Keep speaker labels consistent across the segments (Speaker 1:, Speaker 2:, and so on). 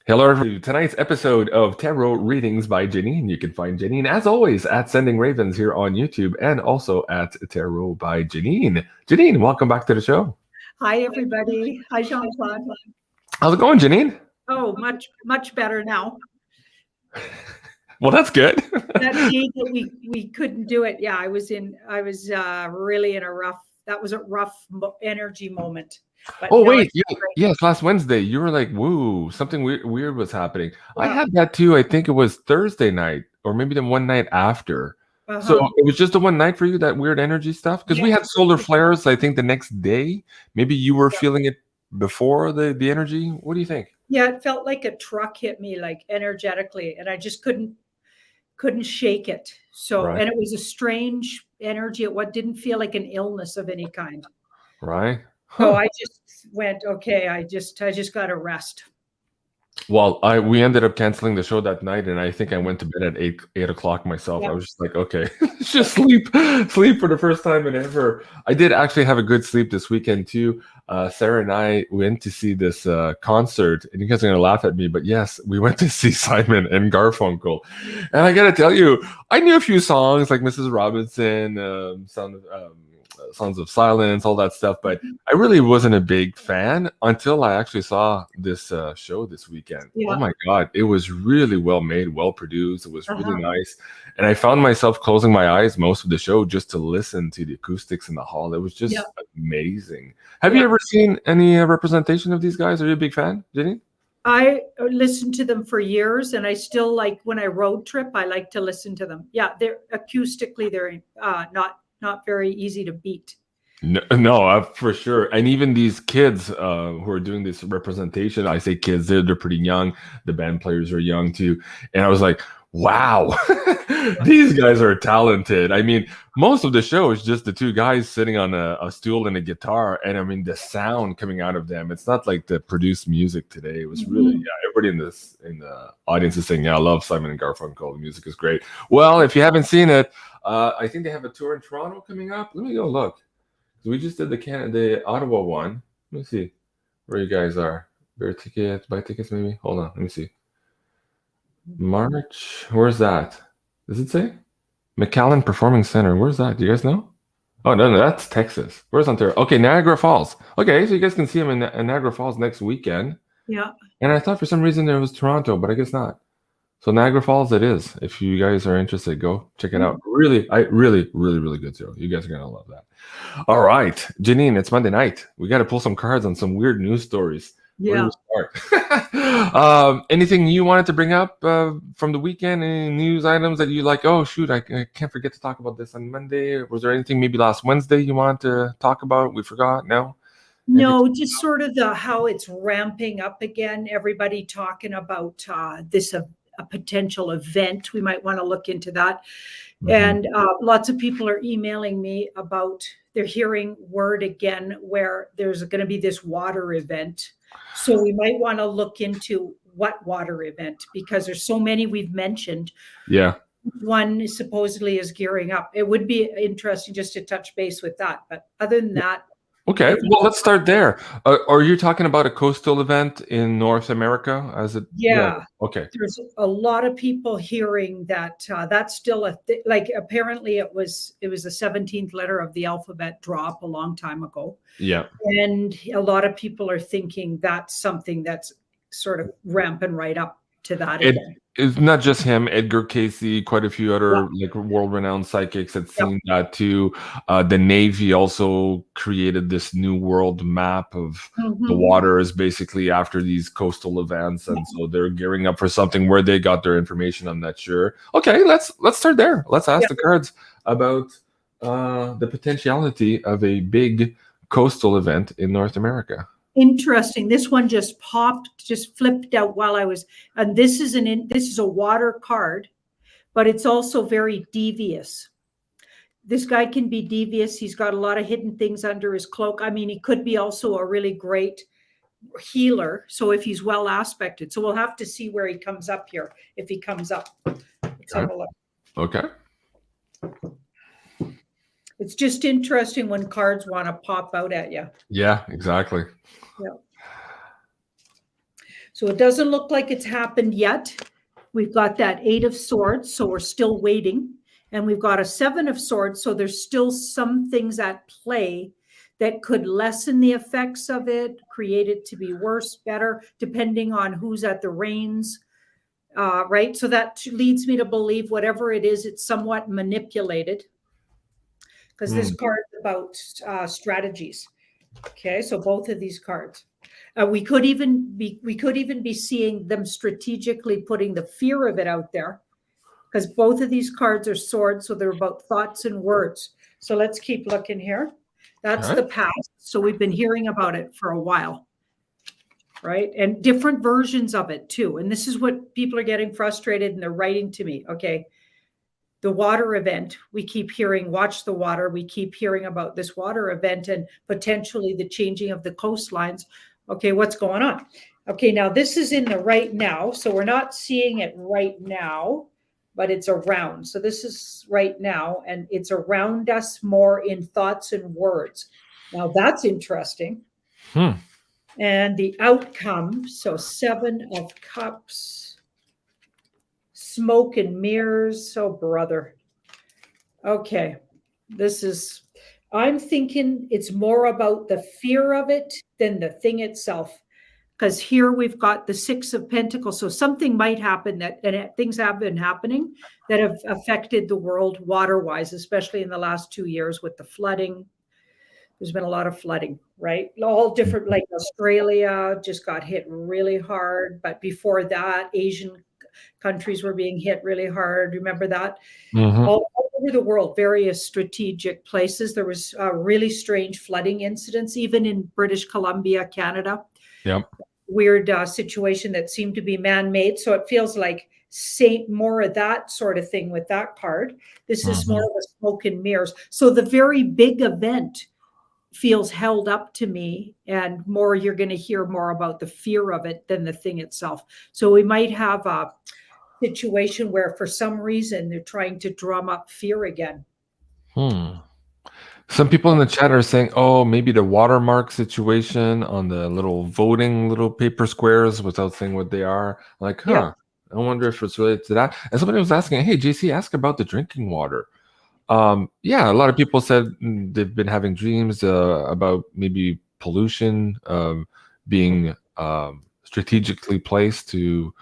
Speaker 1: Hello, everybody. Tonight's episode of Tarot Readings by Janine. You can find Janine, as always, at Sending Ravens here on YouTube and also at Tarot by Janine. Janine, welcome back to the show.
Speaker 2: Hi, everybody. Hi, Jean-Claude.
Speaker 1: How's it going, Janine?
Speaker 2: Oh, much better now.
Speaker 1: Well, that's good.
Speaker 2: That day that we couldn't do it. Yeah, I was really in a rough energy moment. But
Speaker 1: oh, wait. Yes, last Wednesday, you were like, woo, something weird was happening. Yeah. I had that too. I think it was Thursday night or maybe the one night after. So it was just the one night for you, that weird energy stuff? Because we had solar flares, I think, the next day. Maybe you were feeling it before the energy. What do you think?
Speaker 2: Yeah, it felt like a truck hit me, like energetically, and I just couldn't shake it. So, and it was a strange energy. It didn't feel like an illness of any kind.
Speaker 1: Right.
Speaker 2: So I just went, okay, I just got to rest.
Speaker 1: Well, we ended up canceling the show that night, and I think I went to bed at 8 o'clock myself. I was just like, okay, just sleep for the first time in ever. I did actually have a good sleep this weekend too. Sarah and I went to see this concert, and you guys are gonna laugh at me, but yes, we went to see Simon and Garfunkel. And I gotta tell you, I knew a few songs like Mrs. Robinson, Songs of Silence, all that stuff, but I really wasn't a big fan until I actually saw this show this weekend. Oh my God, it was really well made, well produced. It was really nice. And I found myself closing my eyes most of the show just to listen to the acoustics in the hall. It was just amazing. Have you ever seen any representation of these guys? Are you a big fan, Jenny?
Speaker 2: I listened to them for years, and I still like, when I road trip, I like to listen to them. Yeah, they're acoustically, they're not very easy to beat.
Speaker 1: No, for sure. And even these kids who are doing this representation, I say kids, they're pretty young. The band players are young too. And I was like, wow, these guys are talented. I mean, most of the show is just the two guys sitting on a stool and a guitar. And I mean, the sound coming out of them, it's not like the produced music today. It was really, everybody in the audience is saying, yeah, I love Simon and Garfunkel. The music is great. Well, if you haven't seen it, I think they have a tour in Toronto coming up. Let me go look. We just did the Ottawa one. Let me see where you guys are. Buy tickets maybe. Hold on, let me see. March. Where's that? Does it say? McAllen Performing Center. Where's that? Do you guys know? Oh no, that's Texas. Where's Ontario? Okay, Niagara Falls. Okay, so you guys can see them in Niagara Falls next weekend.
Speaker 2: Yeah.
Speaker 1: And I thought for some reason there was Toronto, but I guess not. So Niagara Falls it is. If you guys are interested, go check it out. Really good show. You guys are gonna love that. All right, Janine, it's Monday night. We got to pull some cards on some weird news stories.
Speaker 2: Yeah.
Speaker 1: Where do we start? Anything you wanted to bring up from the weekend? Any news items that you like? Oh shoot, I can't forget to talk about this on Monday. Was there anything maybe last Wednesday you wanted to talk about? We forgot. No.
Speaker 2: No, just sort of how it's ramping up again. Everybody talking about this a potential event. We might want to look into that. And lots of people are emailing me about they're hearing word again where there's going to be this water event. So we might want to look into what water event, because there's so many we've mentioned.
Speaker 1: Yeah.
Speaker 2: One supposedly is gearing up. It would be interesting just to touch base with that. But other than that,
Speaker 1: okay, well, let's start there. Are you talking about a coastal event in North America?
Speaker 2: Yeah.
Speaker 1: Okay.
Speaker 2: There's a lot of people hearing that that's still like apparently it was the 17th letter of the alphabet drop a long time ago.
Speaker 1: Yeah.
Speaker 2: And a lot of people are thinking that's something that's sort of ramping right up to that again.
Speaker 1: It's not just him. Edgar Casey, quite a few other like world-renowned psychics had seen that too. The Navy also created this new world map of the waters, basically after these coastal events, and so they're gearing up for something. Where they got their information, I'm not sure. Okay, let's start there. Let's ask the cards about the potentiality of a big coastal event in North America.
Speaker 2: Interesting. This one just flipped out while I was, and this is a water card, but it's also very devious. This guy can be devious. He's got a lot of hidden things under his cloak. I mean, he could be also a really great healer. So if he's well aspected, so we'll have to see where he comes up here. If he comes up, let's have a look.
Speaker 1: Okay.
Speaker 2: It's just interesting when cards want to pop out at you.
Speaker 1: Yeah, exactly.
Speaker 2: Yeah. So it doesn't look like it's happened yet. We've got that 8 of Swords, so we're still waiting. And we've got a 7 of Swords, so there's still some things at play that could lessen the effects of it, create it to be worse, better, depending on who's at the reins, right? So that leads me to believe whatever it is, it's somewhat manipulated, because this card is about strategies. Okay, so both of these cards. We could even be seeing them strategically putting the fear of it out there, because both of these cards are swords, so they're about thoughts and words. So let's keep looking here. That's the past. So we've been hearing about it for a while, right? And different versions of it too. And this is what people are getting frustrated and they're writing to me. Okay, the water event, we keep hearing, watch the water. We keep hearing about this water event and potentially the changing of the coastlines. Okay, what's going on? Okay, now this is in the right now. So we're not seeing it right now, but it's around. So this is right now, and it's around us more in thoughts and words. Now that's interesting. And the outcome, so 7 of Cups, smoke and mirrors. Oh, brother. Okay, this is, I'm thinking it's more about the fear of it than the thing itself. Because here we've got the 6 of Pentacles. So something might happen and things have been happening that have affected the world water-wise, especially in the last 2 years with the flooding. There's been a lot of flooding, right? All different, like Australia just got hit really hard. But before that, Asian countries were being hit really hard. Remember that? All over the world, various strategic places. There was really strange flooding incidents, even in British Columbia, Canada.
Speaker 1: Yep.
Speaker 2: Weird situation that seemed to be man-made. So it feels like more of that sort of thing with that card. This is more of a smoke and mirrors. So the very big event feels held up to me, and more you're going to hear more about the fear of it than the thing itself. So we might have a situation where for some reason they're trying to drum up fear again.
Speaker 1: Some people in the chat are saying, oh, maybe the watermark situation on the little voting little paper squares without saying what they are. Like, I wonder if it's related to that. And somebody was asking, hey, JC, ask about the drinking water. Yeah, a lot of people said they've been having dreams about maybe pollution being strategically placed to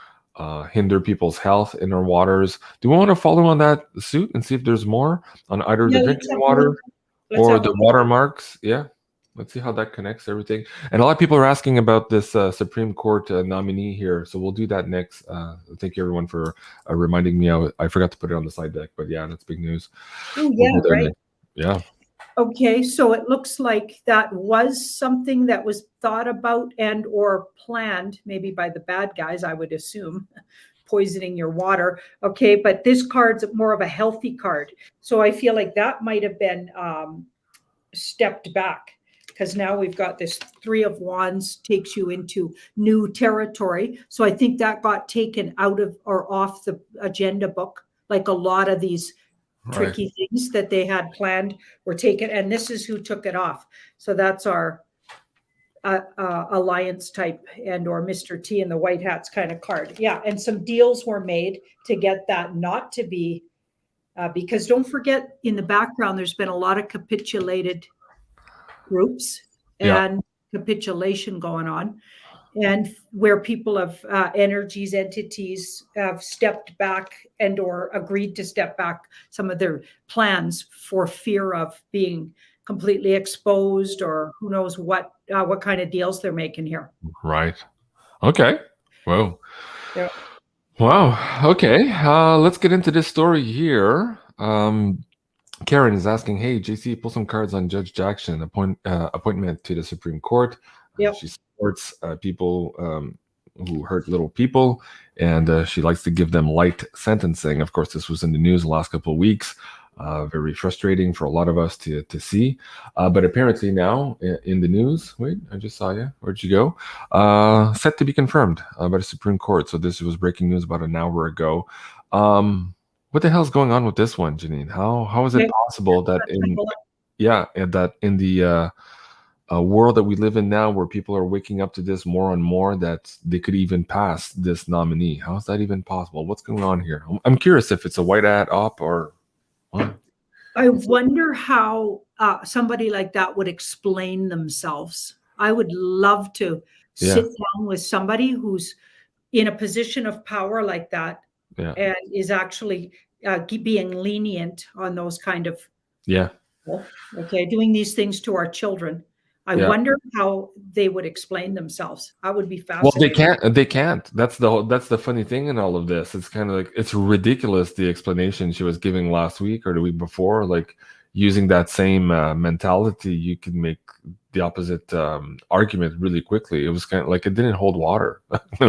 Speaker 1: hinder people's health in our waters. Do we want to follow on that suit and see if there's more on either the drinking water or the watermarks? Yeah, let's see how that connects everything. And a lot of people are asking about this Supreme Court nominee here, so we'll do that next. Thank you everyone for reminding me. I forgot to put it on the slide deck, but yeah, that's big news.
Speaker 2: Oh yeah, right.
Speaker 1: Yeah.
Speaker 2: Okay, so it looks like that was something that was thought about and or planned, maybe by the bad guys, I would assume, poisoning your water. Okay, but this card's more of a healthy card. So I feel like that might have been stepped back, because now we've got this 3 of Wands takes you into new territory. So I think that got taken out of or off the agenda book, like a lot of these tricky things that they had planned were taken, and this is who took it off. So that's our alliance type and or Mr. T in the white hats kind of card. Yeah, and some deals were made to get that not to be, because don't forget, in the background, there's been a lot of capitulated groups and capitulation going on, and where people have energies, entities have stepped back and or agreed to step back some of their plans for fear of being completely exposed, or who knows what kind of deals they're making here.
Speaker 1: Right. Okay. Whoa.
Speaker 2: Yeah.
Speaker 1: Wow. Okay. Let's get into this story here. Karen is asking, hey, JC, pull some cards on Judge Jackson appointment to the Supreme Court. She supports people who hurt little people, and she likes to give them light sentencing. Of course, this was in the news the last couple of weeks. Very frustrating for a lot of us to see. But apparently now in the news, wait, I just saw you. Where'd you go? Set to be confirmed by the Supreme Court. So this was breaking news about an hour ago. What the hell is going on with this one, Janine? How is it possible that in the world that we live in now, where people are waking up to this more and more, that they could even pass this nominee. How is that even possible? What's going on here? I'm curious if it's a white hat op or what.
Speaker 2: I wonder how somebody like that would explain themselves. I would love to sit down with somebody who's in a position of power like that, and is actually being lenient on those kind of doing these things to our children. I wonder how they would explain themselves. I would be fascinated.
Speaker 1: Well, they can't. That's the funny thing in all of this. It's kind of like, it's ridiculous, the explanation she was giving last week or the week before. Like, using that same mentality, you could make the opposite argument really quickly. It was kind of like, it didn't hold water.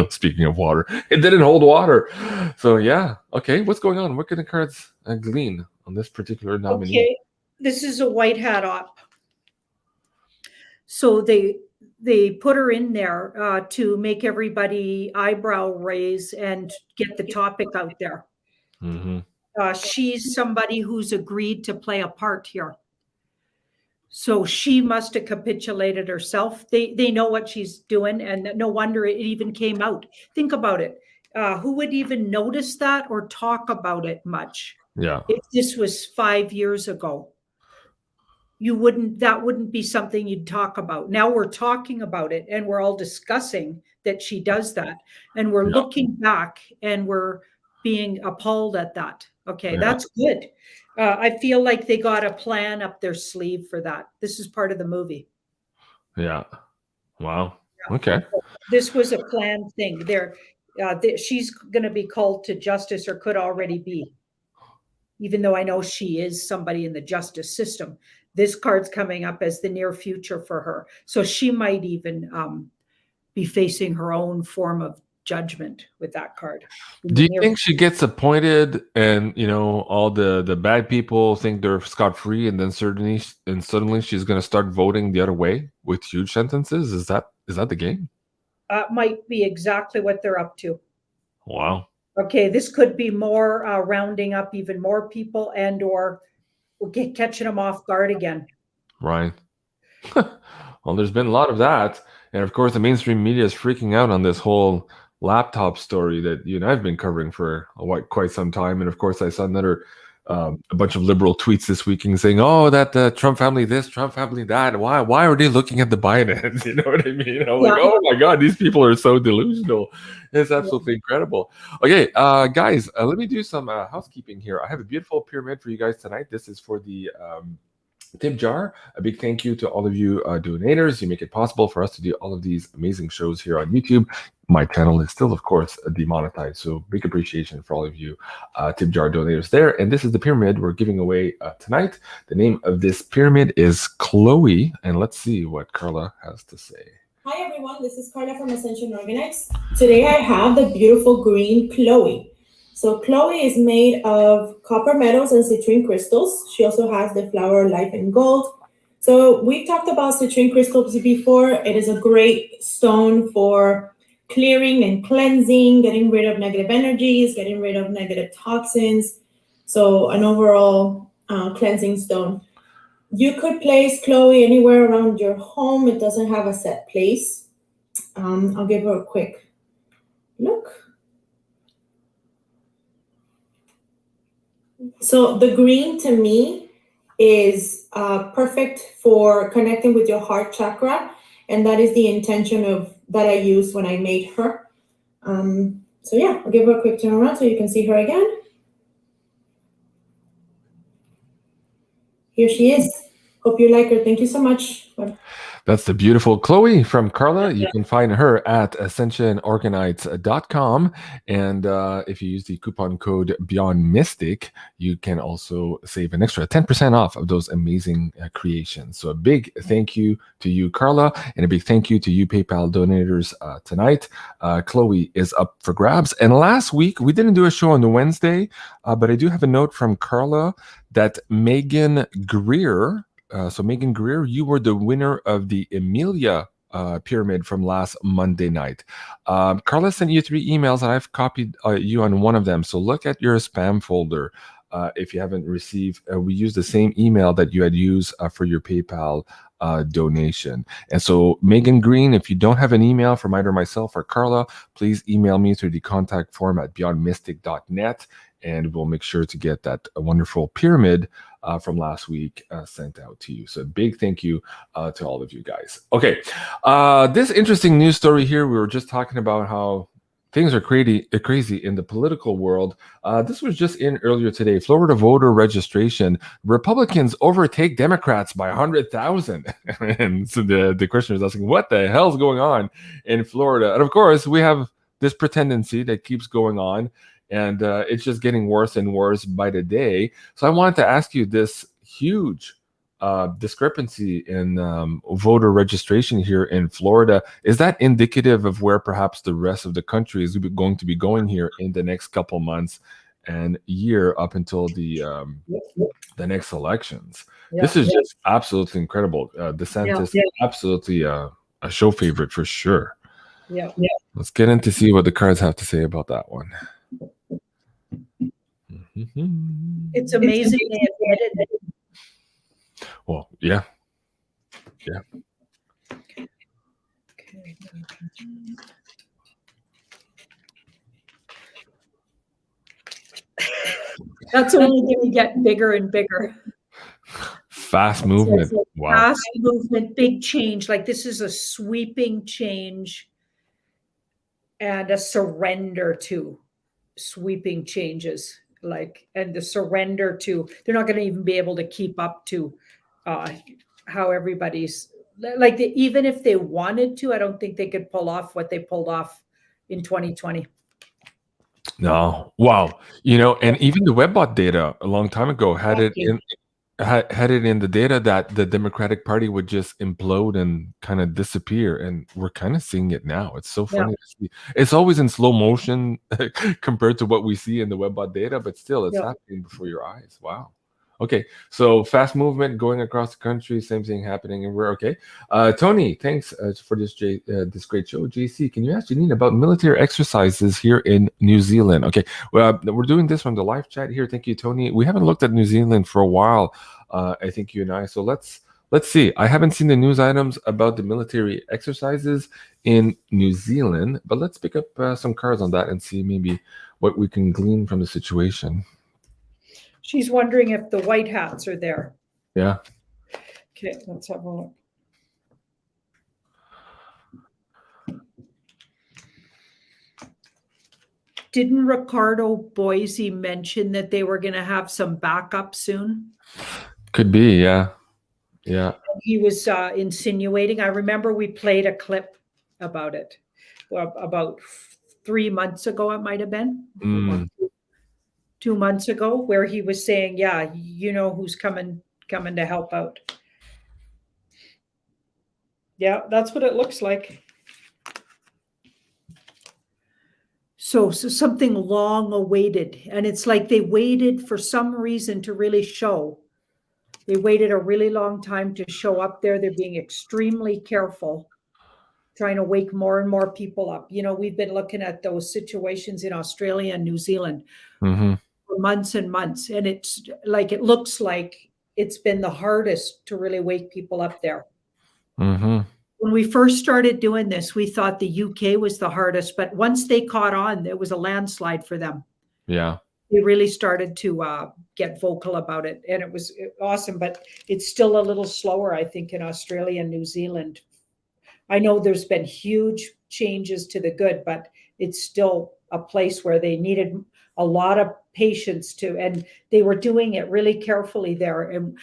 Speaker 1: Speaking of water, it didn't hold water. So yeah, okay, what's going on? What can the cards glean on this particular nominee?
Speaker 2: Okay, this is a white hat op. So they put her in there to make everybody eyebrow raise and get the topic out there. She's somebody who's agreed to play a part here. So she must have capitulated herself. They know what she's doing, and no wonder it even came out. Think about it. Who would even notice that or talk about it much?
Speaker 1: Yeah.
Speaker 2: If this was 5 years ago, that wouldn't be something you'd talk about. Now we're talking about it, and we're all discussing that she does that. And we're looking back and we're being appalled at that. Okay, that's good. I feel like they got a plan up their sleeve for that. This is part of the movie.
Speaker 1: Yeah. Wow. Okay.
Speaker 2: This was a planned thing. She's going to be called to justice, or could already be. Even though I know she is somebody in the justice system, this card's coming up as the near future for her. So she might even be facing her own form of judgment with that card.
Speaker 1: Do you think she gets appointed and, all the bad people think they're scot-free, and then suddenly she's going to start voting the other way with huge sentences? Is that the game?
Speaker 2: Might be exactly what they're up to.
Speaker 1: Wow.
Speaker 2: Okay, this could be more rounding up even more people and/or catching them off guard again.
Speaker 1: Right. Well, there's been a lot of that. And of course, the mainstream media is freaking out on this whole laptop story that you and I've been covering for quite some time. And of course, I saw another a bunch of liberal tweets this weekend saying, "Oh, that the Trump family this, Trump family that. Why are they looking at the Bidens?" You know what I mean? I'm like, oh my God, these people are so delusional. It's absolutely incredible. Okay, guys, let me do some housekeeping here. I have a beautiful pyramid for you guys tonight. This is for the tip jar. A big thank you to all of you donators. You make it possible for us to do all of these amazing shows here on YouTube. My channel is still, of course, demonetized, so big appreciation for all of you tip jar donators there. And this is the pyramid we're giving away tonight. The name of this pyramid is Chloe, and let's see what Carla has to say.
Speaker 3: Hi everyone, this is Carla from Ascension Organites. Today I have the beautiful green Chloe. So Chloe is made of copper metals and citrine crystals. She also has the flower life in gold. So we've talked about citrine crystals before. It is a great stone for clearing and cleansing, getting rid of negative energies, getting rid of negative toxins. So an overall cleansing stone. You could place Chloe anywhere around your home. It doesn't have a set place. I'll give her a quick look. So the green to me is perfect for connecting with your heart chakra. And that is the intention that I used when I made her. So yeah, I'll give her a quick turn around so you can see her again. Here she is. Hope you like her. Thank you so much.
Speaker 1: That's the beautiful Chloe from Carla. You can find her at ascensionorganites.com. And if you use the coupon code BeyondMystic, you can also save an extra 10% off of those amazing creations. So a big thank you to you, Carla, and a big thank you to you PayPal donators tonight. Chloe is up for grabs. And last week, we didn't do a show on the Wednesday, but I do have a note from Carla that Megan Greer, so Megan Greer, you were the winner of the Emilia pyramid from last Monday night. Carla sent you 3 emails, and I've copied you on one of them. So look at your spam folder if you haven't received. We used the same email that you had used for your PayPal donation. And so Megan Green, if you don't have an email from either myself or Carla, please email me through the contact form at beyondmystic.net, and we'll make sure to get that wonderful pyramid from last week sent out to you. So big thank you to all of you guys. Okay, this interesting news story here, we were just talking about how things are crazy in the political world. This was just in earlier today. Florida voter registration. Republicans overtake Democrats by 100,000. And so the question is asking, what the hell's going on in Florida? And of course, we have this pretendency that keeps going on. And it's just getting worse and worse by the day. So I wanted to ask you this huge discrepancy in voter registration here in Florida. Is that indicative of where perhaps the rest of the country is going to be going here in the next couple months and year up until the next elections? This is just absolutely incredible. DeSantis, absolutely a show favorite for sure. Let's get in to see what the cards have to say about that one.
Speaker 2: It's amazing they admitted it.
Speaker 1: Well, yeah.
Speaker 2: That's only going to get bigger and bigger.
Speaker 1: Fast movement. Wow.
Speaker 2: Fast movement, big change. Like this is a sweeping change and a surrender to sweeping changes. And the surrender to, they're not going to even be able to keep up to how everybody's even if they wanted to, I don't think they could pull off what they pulled off in 2020.
Speaker 1: No. Wow. And even the Webbot data a long time ago had it in the data that the Democratic Party would just implode and kind of disappear. And we're kind of seeing it now. It's so funny to see. It's always in slow motion compared to what we see in the Webbot data, but still it's happening before your eyes. Wow. Okay, so fast movement going across the country, same thing happening, and we're okay. Tony, thanks for this great show. JC, can you ask Janine about military exercises here in New Zealand? Okay, well, we're doing this from the live chat here. Thank you, Tony. We haven't looked at New Zealand for a while, I think you and I. So let's see. I haven't seen the news items about the military exercises in New Zealand, but let's pick up some cards on that and see maybe what we can glean from the situation.
Speaker 2: She's wondering if the white hats are there.
Speaker 1: Yeah.
Speaker 2: Okay, let's have a look. Didn't Ricardo Boise mention that they were going to have some backup soon?
Speaker 1: Could be, yeah. Yeah.
Speaker 2: He was insinuating. I remember we played a clip about it about 3 months ago, it might have been. 2 months ago, where he was saying, yeah, you know who's coming to help out. Yeah, that's what it looks like. So something long awaited. And it's like they waited for some reason to really show. They waited a really long time to show up there. They're being extremely careful, trying to wake more and more people up. We've been looking at those situations in Australia and New Zealand. For months and months, and it's like it looks like it's been the hardest to really wake people up there. When we first started doing this, we thought the UK was the hardest, but once they caught on, it was a landslide for them.
Speaker 1: Yeah,
Speaker 2: they really started to get vocal about it, and it was awesome. But it's still a little slower, I think, in Australia and New Zealand. I know there's been huge changes to the good, but it's still a place where they needed a lot of patience and they were doing it really carefully there. And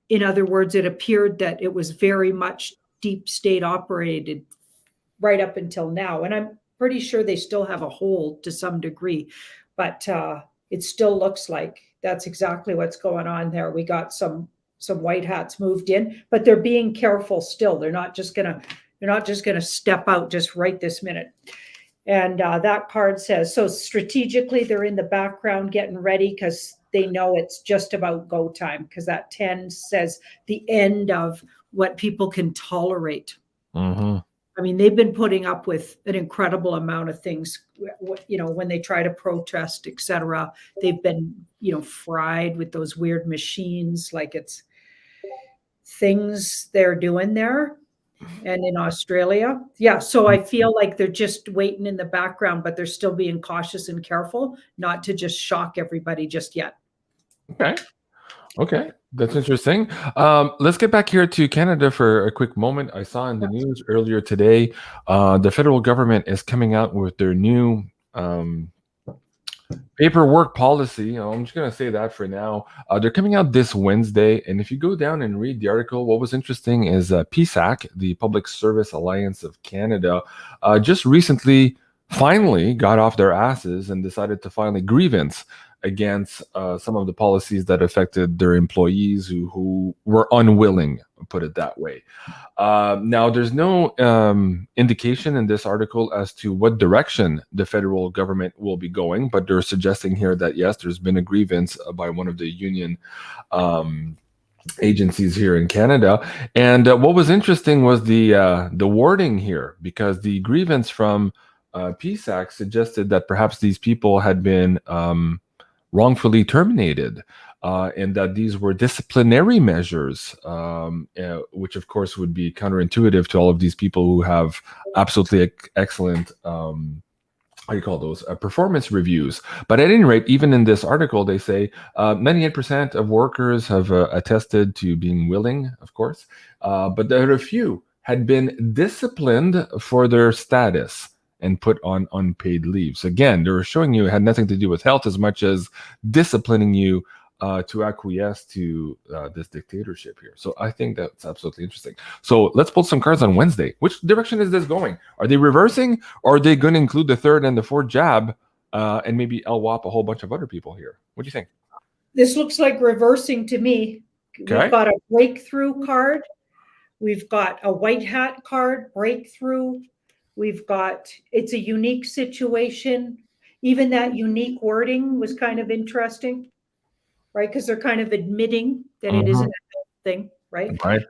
Speaker 2: in other words, it appeared that it was very much deep state operated right up until now. And I'm pretty sure they still have a hold to some degree, but it still looks like that's exactly what's going on there. We got some white hats moved in, but they're being careful still. They're not just gonna step out just right this minute. And that card says, so strategically, they're in the background getting ready because they know it's just about go time, because that 10 says the end of what people can tolerate. I mean, they've been putting up with an incredible amount of things, when they try to protest, etc. They've been, fried with those weird machines. Like it's things they're doing there and in Australia. Yeah, so I feel like they're just waiting in the background, but they're still being cautious and careful not to just shock everybody just yet.
Speaker 1: Okay, that's interesting. Let's get back here to Canada for a quick moment. I saw in the news earlier today, the federal government is coming out with their new paperwork policy. I'm just going to say that for now. They're coming out this Wednesday. And if you go down and read the article, what was interesting is PSAC, the Public Service Alliance of Canada, just recently finally got off their asses and decided to file a grievance against some of the policies that affected their employees who were unwilling, put it that way. Now, there's no indication in this article as to what direction the federal government will be going, but they're suggesting here that, yes, there's been a grievance by one of the union agencies here in Canada. And what was interesting was the wording here, because the grievance from PSAC suggested that perhaps these people had been wrongfully terminated, and that these were disciplinary measures, which of course would be counterintuitive to all of these people who have absolutely excellent, how do you call those, performance reviews. But at any rate, even in this article, they say 98% of workers have attested to being willing, of course, but there are a few had been disciplined for their status and put on unpaid leave. So again, they were showing you it had nothing to do with health as much as disciplining you to acquiesce to this dictatorship here. So I think that's absolutely interesting. So let's pull some cards on Wednesday. Which direction is this going? Are they reversing, or are they going to include the third and the fourth jab and maybe LWAP a whole bunch of other people here? What do you think?
Speaker 2: This looks like reversing to me.
Speaker 1: Okay.
Speaker 2: We've got a breakthrough card. We've got a white hat card, breakthrough. We've got, it's a unique situation. Even that unique wording was kind of interesting, right? Because they're kind of admitting that it isn't a thing, right?
Speaker 1: Right.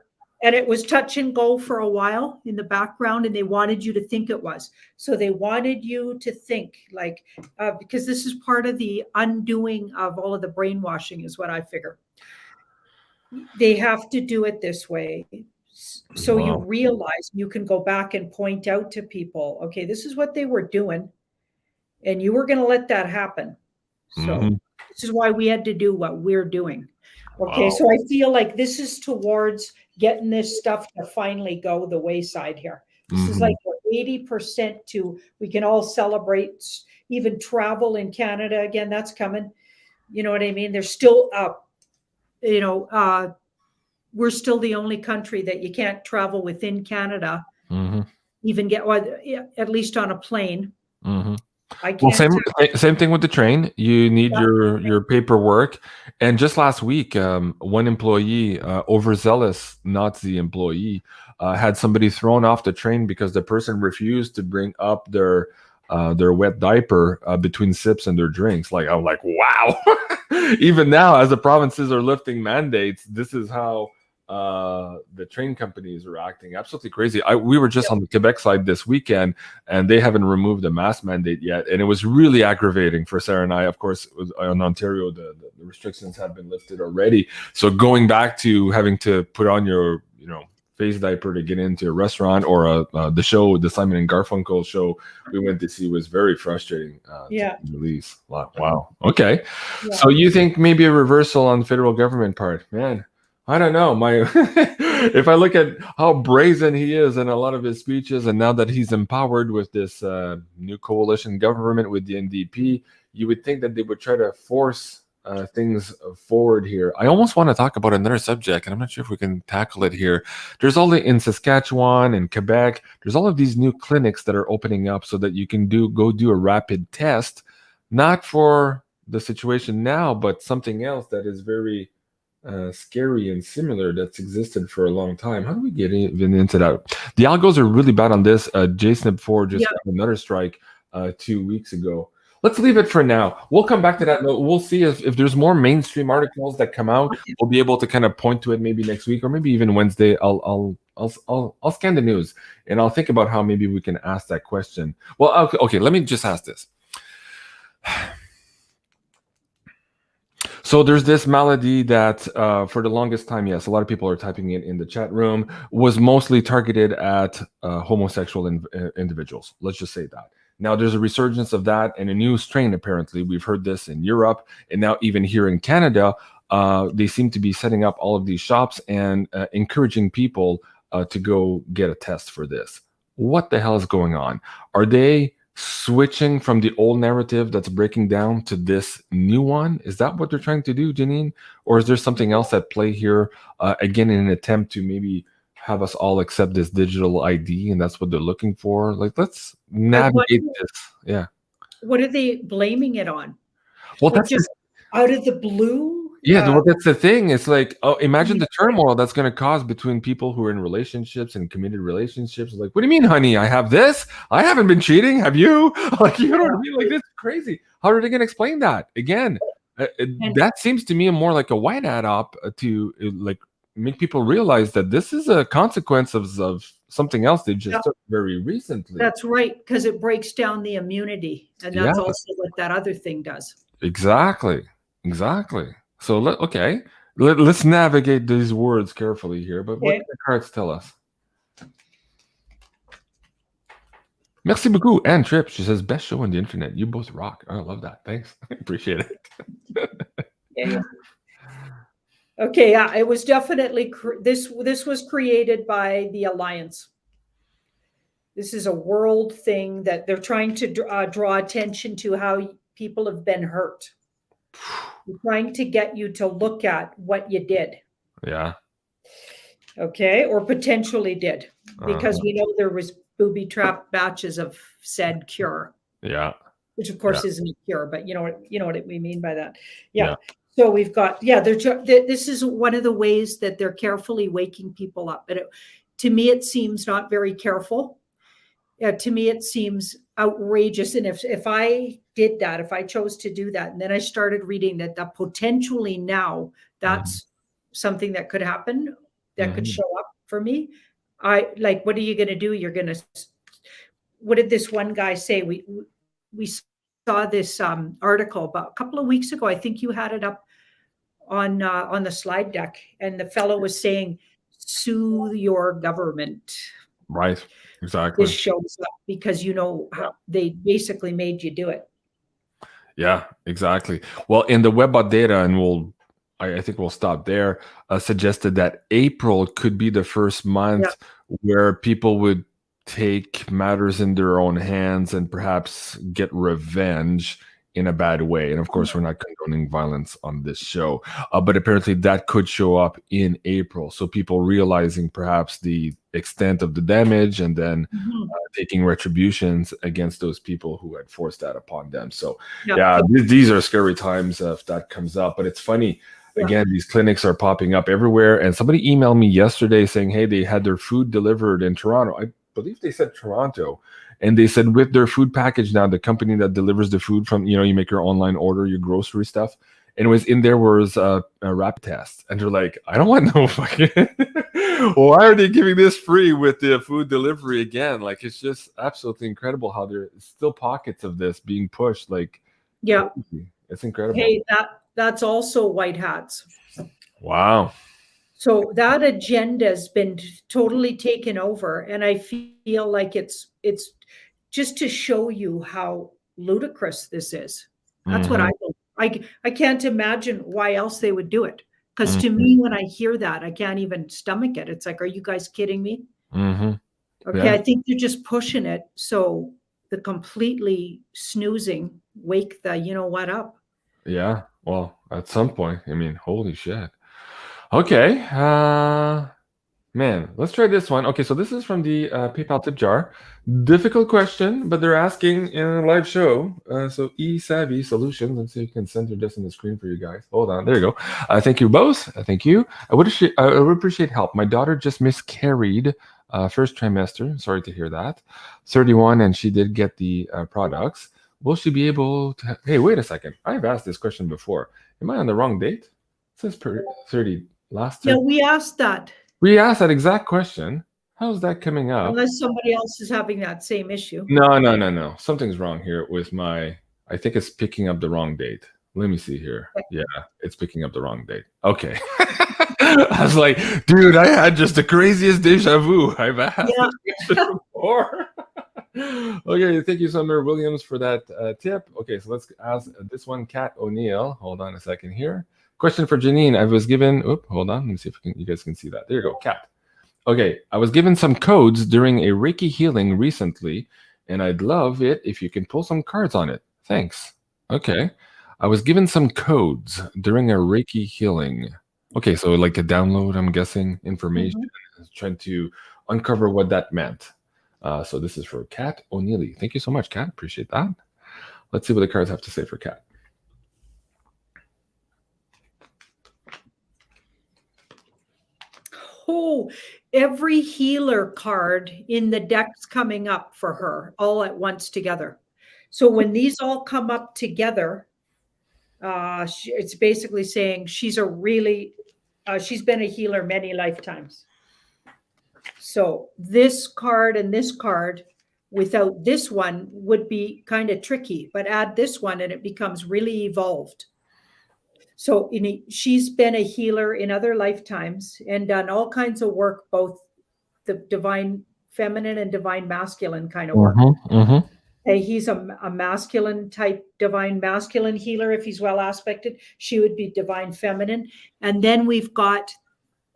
Speaker 2: And it was touch and go for a while in the background, and they wanted you to think it was. So they wanted you to think, like, because this is part of the undoing of all of the brainwashing is what I figure. They have to do it this way. So you realize you can go back and point out to people, okay, this is what they were doing, and you were going to let that happen. So this is why we had to do what we're doing. Okay, so I feel like this is towards getting this stuff to finally go the wayside here. This is like 80% to, we can all celebrate, even travel in Canada again, that's coming. You know what I mean? There's still, we're still the only country that you can't travel within Canada, even get, at least on a plane. I can't.
Speaker 1: Well, same thing with the train. You need your paperwork. And just last week, one employee, overzealous Nazi employee, had somebody thrown off the train because the person refused to bring up their wet diaper between sips and their drinks. Like, I'm like, wow. Even now, as the provinces are lifting mandates, this is how the train companies are acting. Absolutely crazy. We were just on the Quebec side this weekend, and they haven't removed the mask mandate yet, and it was really aggravating for Sarah and I. Of course, in Ontario, the restrictions have been lifted already, so going back to having to put on your face diaper to get into a restaurant or the show, the Simon and Garfunkel show we went to see, was very frustrating to release. Wow. Okay. So you think maybe a reversal on the federal government part? Man, I don't know. If I look at how brazen he is in a lot of his speeches, and now that he's empowered with this new coalition government with the NDP, you would think that they would try to force things forward here. I almost want to talk about another subject, and I'm not sure if we can tackle it here. There's in Saskatchewan and Quebec, there's all of these new clinics that are opening up so that you can go do a rapid test, not for the situation now, but something else that is very scary and similar that's existed for a long time. How do we get even into that? The algos are really bad on this. JSNP4 just got another strike 2 weeks ago. Let's leave it for now. We'll come back to that. We'll see if there's more mainstream articles that come out. We'll be able to kind of point to it maybe next week or maybe even Wednesday. I'll scan the news and I'll think about how maybe we can ask that question. Well, okay. Let me just ask this. So there's this malady that for the longest time, yes, a lot of people are typing it in the chat room, was mostly targeted at homosexual individuals. Let's just say that. Now there's a resurgence of that and a new strain, apparently. We've heard this in Europe, and now even here in Canada, they seem to be setting up all of these shops and encouraging people to go get a test for this. What the hell is going on? Are they switching from the old narrative that's breaking down to this new one? Is that what they're trying to do, Janine? Or is there something else at play here, again, in an attempt to maybe have us all accept this digital ID, and that's what they're looking for? Like, let's navigate this. Yeah.
Speaker 2: What are they blaming it on?
Speaker 1: Well,
Speaker 2: like
Speaker 1: that's
Speaker 2: just out of the blue?
Speaker 1: Yeah, well, that's the thing. It's like, oh, imagine the turmoil that's going to cause between people who are in relationships and committed relationships. Like, what do you mean, honey? I have this. I haven't been cheating. Have you? Like, you know what I mean? Like, this is crazy. How are they going to explain that? Again, that seems to me more like a white hat op to like make people realize that this is a consequence of something else they just took very recently.
Speaker 2: That's right, because it breaks down the immunity, and that's also what that other thing does.
Speaker 1: Exactly. So let's navigate these words carefully here. But what do the cards tell us? Merci beaucoup, Anne Tripp. She says, best show on the internet. You both rock. I love that. Thanks. I appreciate it.
Speaker 2: Okay, yeah, it was definitely this was created by the Alliance. This is a world thing that they're trying to draw attention to how people have been hurt. They're trying to get you to look at what you did.
Speaker 1: Yeah.
Speaker 2: Okay, or potentially did, because we know there was booby trap batches of said cure.
Speaker 1: Yeah.
Speaker 2: Which of course isn't a cure, but you know what we mean by that. Yeah. So we've got this is one of the ways that they're carefully waking people up. And to me, it seems not very careful. To me, it seems outrageous. And if I did that, if I chose to do that, and then I started reading that potentially now that's something that could happen, that could show up for me. What are you going to do? You're going to, what did this one guy say? We saw this article about a couple of weeks ago. I think you had it up on the slide deck, and the fellow was saying, sue your government.
Speaker 1: Right. Exactly.
Speaker 2: This shows up because how they basically made you do it.
Speaker 1: Yeah, exactly. Well, in the Webbot data, and I think we'll stop there, suggested that April could be the first month where people would take matters in their own hands and perhaps get revenge in a bad way. And of course, we're not condoning violence on this show, but apparently that could show up in April. So people realizing perhaps the extent of the damage and then taking retributions against those people who had forced that upon them. So these are scary times if that comes up. But it's funny, again, these clinics are popping up everywhere. And somebody emailed me yesterday saying, hey, they had their food delivered in Toronto. I believe they said Toronto. And they said with their food package now, the company that delivers the food from, you make your online order, your grocery stuff. And it was in there was a rapid test. And they're like, I don't want no fucking, why are they giving this free with the food delivery again? Like, it's just absolutely incredible how there's still pockets of this being pushed. Like, it's incredible.
Speaker 2: Hey, that's also white hats.
Speaker 1: Wow.
Speaker 2: So that agenda has been totally taken over. And I feel like it's just to show you how ludicrous this is. That's what I think. I can't imagine why else they would do it. Because to me, when I hear that, I can't even stomach it. It's like, are you guys kidding me? Okay, I think they're just pushing it. So the completely snoozing wake the you-know-what up. Yeah,
Speaker 1: well, at some point, I mean, holy shit. Okay, man, let's try this one. Okay, so this is from the PayPal tip jar. Difficult question, but they're asking in a live show. So eSavvy Solutions, and so you can center this on the screen for you guys. Hold on, there you go. Thank you both. Thank you. I would appreciate help. My daughter just miscarried first trimester. Sorry to hear that. 31, and she did get the products. Will she be able to? Hey, wait a second. I've asked this question before. Am I on the wrong date? It says 30. Last
Speaker 2: yeah, we asked that.
Speaker 1: We asked that exact question. How's that coming up?
Speaker 2: Unless somebody else is having that same issue.
Speaker 1: No. Something's wrong here with my, I think it's picking up the wrong date. Let me see here. Yeah, it's picking up the wrong date. Okay. I was like, dude, I had just the craziest deja vu I've asked before. Okay, thank you, Summer Williams, for that tip. Okay, so let's ask this one, Kat O'Neill. Hold on a second here. Question for Janine. I was given, hold on. Let me see if you guys can see that. There you go, Kat. Okay, I was given some codes during a Reiki healing recently, and I'd love it if you can pull some cards on it. Thanks. Okay. I was given some codes during a Reiki healing. Okay, so like a download, I'm guessing, information, trying to uncover what that meant. So this is for Kat O'Neilly. Thank you so much, Kat. Appreciate that. Let's see what the cards have to say for Kat.
Speaker 2: Oh, every healer card in the deck's coming up for her all at once together. So when these all come up together, it's basically saying she's a really, she's been a healer many lifetimes. So this card and this card without this one would be kind of tricky, but add this one and it becomes really evolved. So she's been a healer in other lifetimes and done all kinds of work, both the divine feminine and divine masculine kind of work. He's a masculine type, divine masculine healer. If he's well aspected, she would be divine feminine. And then we've got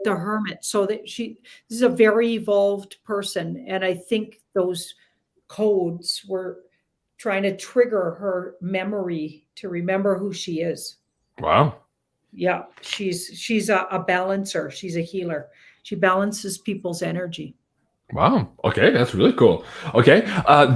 Speaker 2: the hermit. So that this is a very evolved person. And I think those codes were trying to trigger her memory to remember who she is.
Speaker 1: Wow.
Speaker 2: Yeah. She's a balancer. She's a healer. She balances people's energy.
Speaker 1: Wow. Okay, that's really cool. Okay,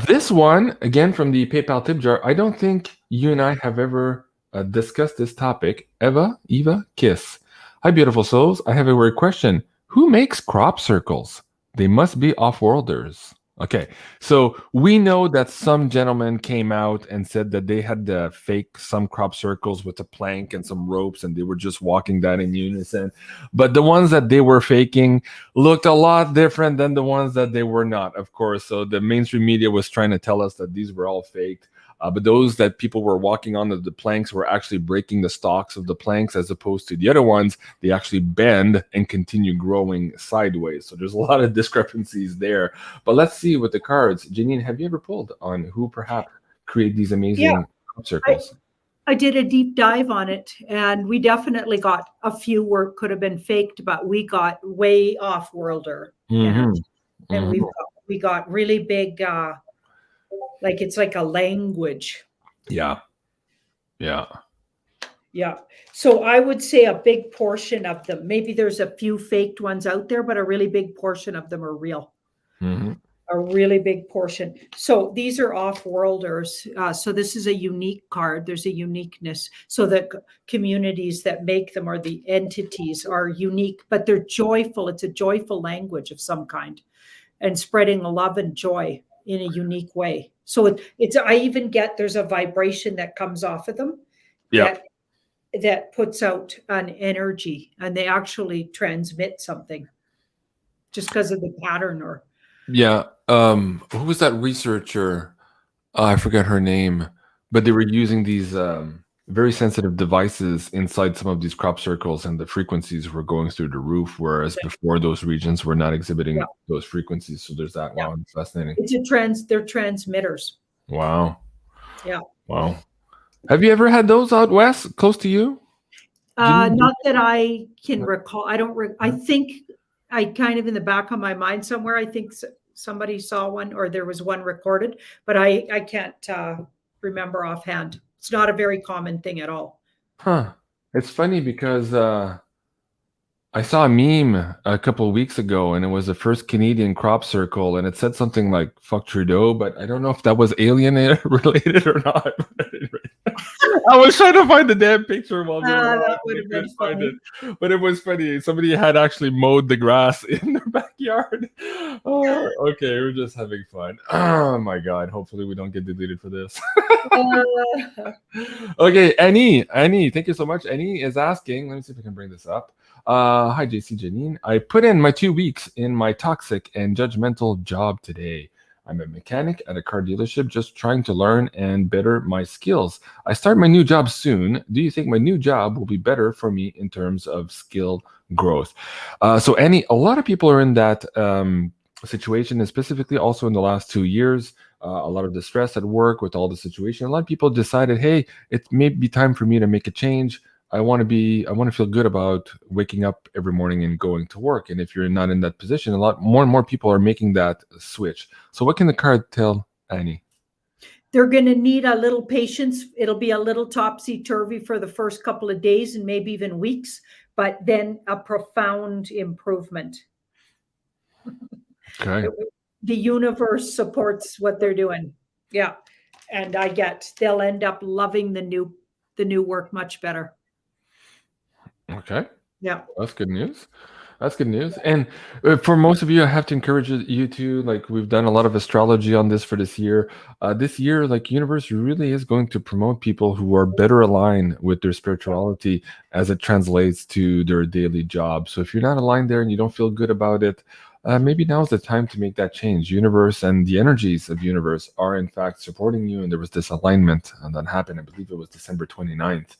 Speaker 1: this one, again, from the PayPal tip jar, I don't think you and I have ever discussed this topic. Eva Kiss. Hi, beautiful souls. I have a weird question. Who makes crop circles? They must be off-worlders. Okay, so we know that some gentlemen came out and said that they had to fake some crop circles with a plank and some ropes, and they were just walking that in unison. But the ones that they were faking looked a lot different than the ones that they were not, of course. So the mainstream media was trying to tell us that these were all faked. But those that people were walking on the planks were actually breaking the stalks of the planks, as opposed to the other ones, they actually bend and continue growing sideways. So there's a lot of discrepancies there. But let's see with the cards. Janine, have you ever pulled on who perhaps create these amazing circles?
Speaker 2: I did a deep dive on it, and we definitely got a few where could have been faked, but we got way off-worlder. And we got really big... like it's like a language.
Speaker 1: Yeah.
Speaker 2: So I would say a big portion of them, maybe there's a few faked ones out there, but a really big portion of them are real. A really big portion. So these are off-worlders. So this is a unique card. There's a uniqueness. So the communities that make them, or the entities, are unique, but they're joyful. It's a joyful language of some kind, and spreading love and joy in a unique way. So I even get, there's a vibration that comes off of them that puts out an energy, and they actually transmit something just because of the pattern. Or
Speaker 1: who was that researcher? I forgot her name, but they were using these very sensitive devices inside some of these crop circles, and the frequencies were going through the roof, whereas before those regions were not exhibiting those frequencies. So there's that. Wow, it's fascinating.
Speaker 2: They're transmitters.
Speaker 1: Wow.
Speaker 2: Yeah.
Speaker 1: Wow. Have you ever had those out west, close to you?
Speaker 2: Not that I can recall. I think I kind of, in the back of my mind somewhere, I think somebody saw one, or there was one recorded, but I can't remember offhand. It's not a very common thing at all.
Speaker 1: It's funny because I saw a meme a couple of weeks ago, and it was the first Canadian crop circle, and it said something like "fuck Trudeau," but I don't know if that was alien related or not. I was trying to find the damn picture while we were
Speaker 2: that would have been funny.
Speaker 1: But it was funny. Somebody had actually mowed the grass in their backyard. Oh, okay, we're just having fun. Oh my God! Hopefully we don't get deleted for this. Okay, Annie, thank you so much. Annie is asking. Let me see if I can bring this up. Hi, JC Janine. I put in my 2 weeks in my toxic and judgmental job today. I'm a mechanic at a car dealership, just trying to learn and better my skills. I start my new job soon. Do you think my new job will be better for me in terms of skill growth? So Annie, a lot of people are in that situation, and specifically also in the last 2 years. A lot of distress at work with all the situation. A lot of people decided, hey, it may be time for me to make a change. I want to feel good about waking up every morning and going to work. And if you're not in that position, a lot more and more people are making that switch. So what can the card tell Annie?
Speaker 2: They're going to need a little patience. It'll be a little topsy-turvy for the first couple of days and maybe even weeks, but then a profound improvement.
Speaker 1: Okay.
Speaker 2: The universe supports what they're doing. Yeah. And they'll end up loving the new work much better.
Speaker 1: Okay.
Speaker 2: Yeah.
Speaker 1: That's good news. That's good news. And for most of you, I have to encourage you to, like, we've done a lot of astrology on this for this year. This year, like, universe really is going to promote people who are better aligned with their spirituality as it translates to their daily job. So if you're not aligned there and you don't feel good about it, maybe now's the time to make that change. Universe and the energies of universe are in fact supporting you. And there was this alignment that happened, I believe it was December 29th.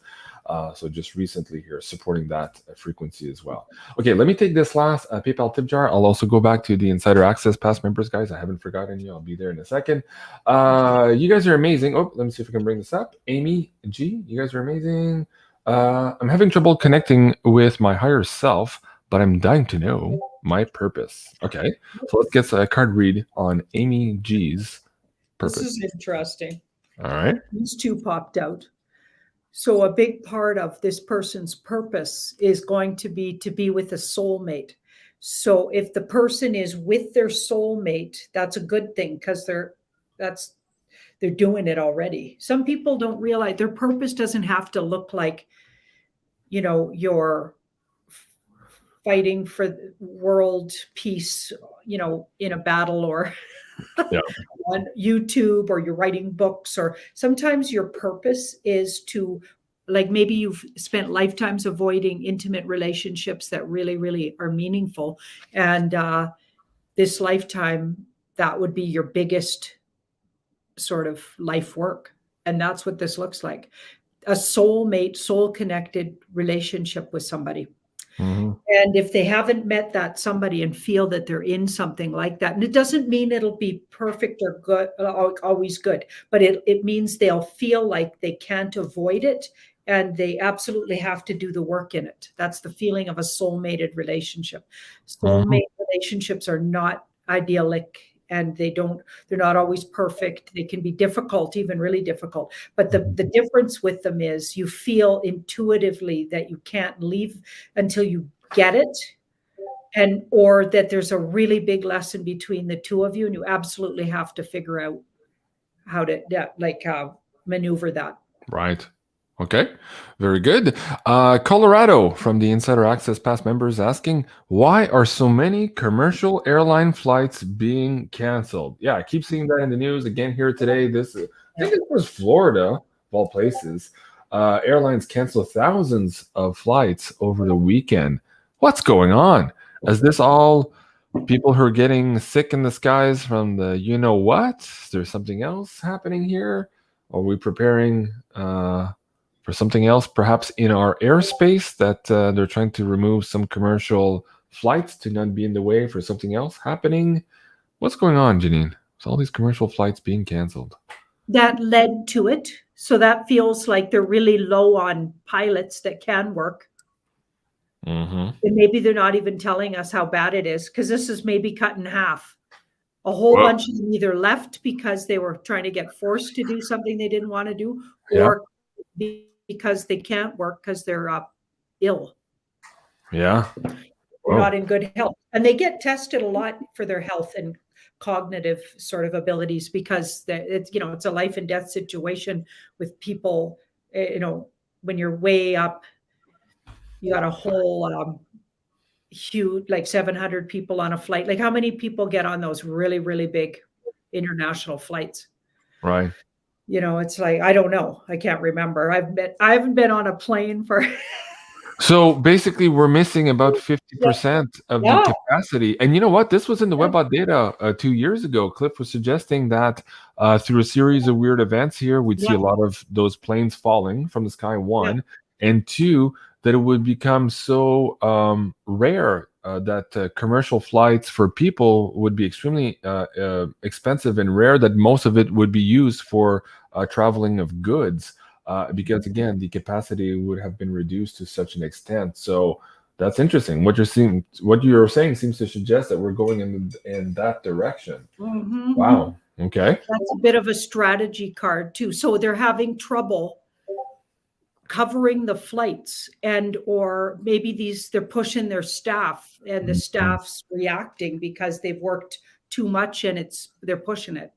Speaker 1: So just recently here, supporting that frequency as well. Okay, let me take this last PayPal tip jar. I'll also go back to the Insider Access past members, guys. I haven't forgotten you. I'll be there in a second. You guys are amazing. Oh, let me see if I can bring this up. Amy G, you guys are amazing. I'm having trouble connecting with my higher self, but I'm dying to know my purpose. Okay, so let's get a card read on Amy G's purpose.
Speaker 2: This is interesting.
Speaker 1: All right.
Speaker 2: These two popped out. So a big part of this person's purpose is going to be with a soulmate. So if the person is with their soulmate, that's a good thing because they're doing it already. Some people don't realize their purpose doesn't have to look like, you're fighting for world peace, in a battle or on YouTube, or you're writing books, or sometimes your purpose is to, like, maybe you've spent lifetimes avoiding intimate relationships that really, really are meaningful. And this lifetime, that would be your biggest sort of life work. And that's what this looks like. A soulmate, soul-connected relationship with somebody. Mm-hmm. And if they haven't met that somebody and feel that they're in something like that, and it doesn't mean it'll be perfect or good, always good, but it means they'll feel like they can't avoid it and they absolutely have to do the work in it. That's the feeling of a soulmated relationship. Soulmate relationships are not idyllic, and they're not always perfect. They can be difficult, even really difficult. But the difference with them is you feel intuitively that you can't leave until you get it, or that there's a really big lesson between the two of you, and you absolutely have to figure out how to maneuver that.
Speaker 1: Right. Okay, very good. Colorado from the Insider Access past members asking, why are so many commercial airline flights being canceled? Yeah, I keep seeing that in the news again here today. I think it was Florida, of all places. Airlines cancel thousands of flights over the weekend. What's going on? Is this all people who are getting sick in the skies from the you-know-what? Is there something else happening here? Are we preparing for something else, perhaps in our airspace, that they're trying to remove some commercial flights to not be in the way for something else happening? What's going on, Janine? So all these commercial flights being canceled.
Speaker 2: That led to it. So that feels like they're really low on pilots that can work. Mm-hmm. And maybe they're not even telling us how bad it is, because this is maybe cut in half. A whole bunch of them either left because they were trying to get forced to do something they didn't want to do, or because they can't work because they're ill. Yeah. They're not in good health. And they get tested a lot for their health and cognitive sort of abilities, because it's a life and death situation with people. When you're way up, you got a whole huge, like 700 people on a flight. Like, how many people get on those really, really big international flights? Right. It's like, I don't know. I can't remember. I haven't been on a plane for
Speaker 1: So basically, we're missing about 50% of the capacity. And you know what? This was in the WebBot data 2 years ago. Cliff was suggesting that through a series of weird events here, we'd see a lot of those planes falling from the sky, one. And two, that it would become so rare that commercial flights for people would be extremely expensive and rare, that most of it would be used for traveling of goods. Because again, the capacity would have been reduced to such an extent. So that's interesting. What you're saying seems to suggest that we're going in that direction.
Speaker 2: Mm-hmm.
Speaker 1: Wow. Okay.
Speaker 2: That's a bit of a strategy card too. So they're having trouble covering the flights, and or maybe they're pushing their staff, and the staff's reacting because they've worked too much and they're pushing it.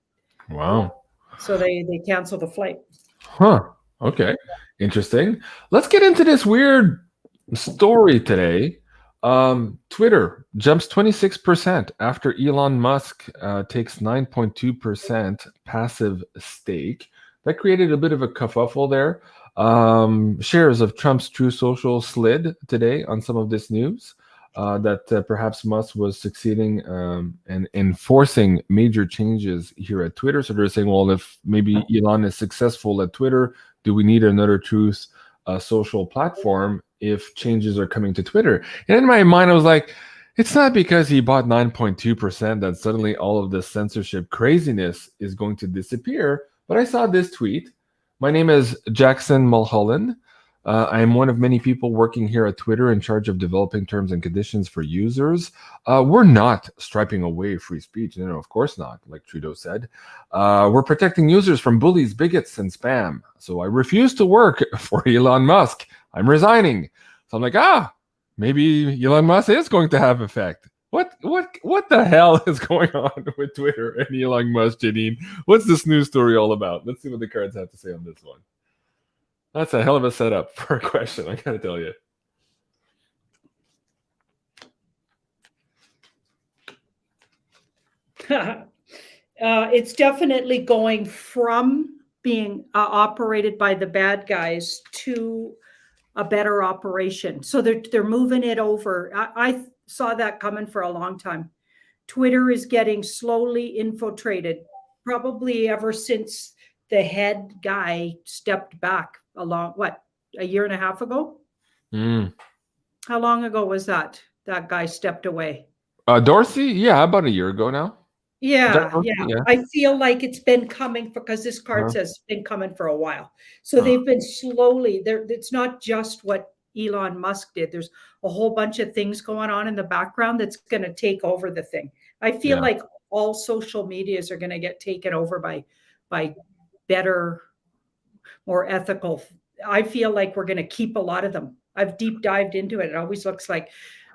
Speaker 1: Wow.
Speaker 2: So they cancel the flight.
Speaker 1: Huh. Okay, interesting. Let's get into this weird story today. Twitter jumps 26% after Elon Musk takes 9.2% passive stake. That created a bit of a kerfuffle there. Shares of Trump's True Social slid today on some of this news. That perhaps Musk was succeeding in enforcing major changes here at Twitter. So they're saying, well, if maybe Elon is successful at Twitter, do we need another Truth social platform if changes are coming to Twitter? And in my mind, I was like, it's not because he bought 9.2% that suddenly all of this censorship craziness is going to disappear. But I saw this tweet. My name is Jackson Mulholland. I am one of many people working here at Twitter in charge of developing terms and conditions for users. We're not striping away free speech. No, of course not, like Trudeau said. We're protecting users from bullies, bigots, and spam. So I refuse to work for Elon Musk. I'm resigning. So I'm like, maybe Elon Musk is going to have effect. What the hell is going on with Twitter and Elon Musk, Janine? What's this news story all about? Let's see what the cards have to say on this one. That's a hell of a setup for a question, I gotta tell you.
Speaker 2: It's definitely going from being operated by the bad guys to a better operation. So they're moving it over. I saw that coming for a long time. Twitter is getting slowly infiltrated, probably ever since the head guy stepped back a year and a half ago? How long ago was that guy stepped away?
Speaker 1: Dorsey? Yeah, about a year ago now.
Speaker 2: Yeah. I feel like it's been coming because this card says been coming for a while. So they've been slowly there. It's not just what Elon Musk did. There's a whole bunch of things going on in the background that's going to take over the thing. I feel like all social medias are going to get taken over by better, more ethical. I feel like we're going to keep a lot of them. I've deep dived into it. It always looks like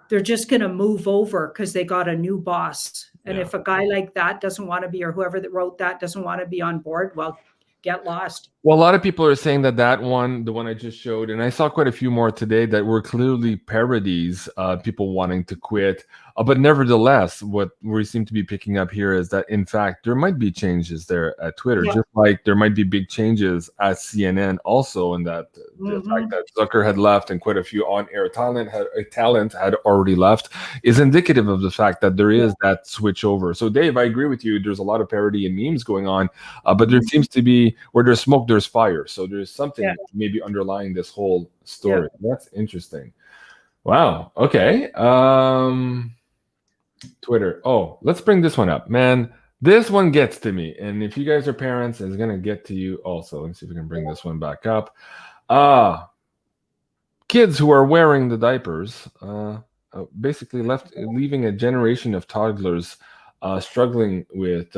Speaker 2: they're just going to move over because they got a new boss. And if a guy like that doesn't want to be, or whoever that wrote that doesn't want to be on board, well, get lost.
Speaker 1: Well, a lot of people are saying that one, the one I just showed, and I saw quite a few more today that were clearly parodies, people wanting to quit. But nevertheless, what we seem to be picking up here is that, in fact, there might be changes there at Twitter, just like there might be big changes at CNN also, in that the fact that Zucker had left and quite a few on-air talent had already left is indicative of the fact that there is that switch over. So, Dave, I agree with you. There's a lot of parody and memes going on, but there seems to be, where there's smoke, there's fire. So there's something maybe underlying this whole story. That's interesting. Wow. Okay. Twitter. Oh, let's bring this one up, man. This one gets to me, and if you guys are parents, it's gonna get to you also. Let's see if we can bring this one back up. Kids who are wearing the diapers, basically leaving a generation of toddlers struggling with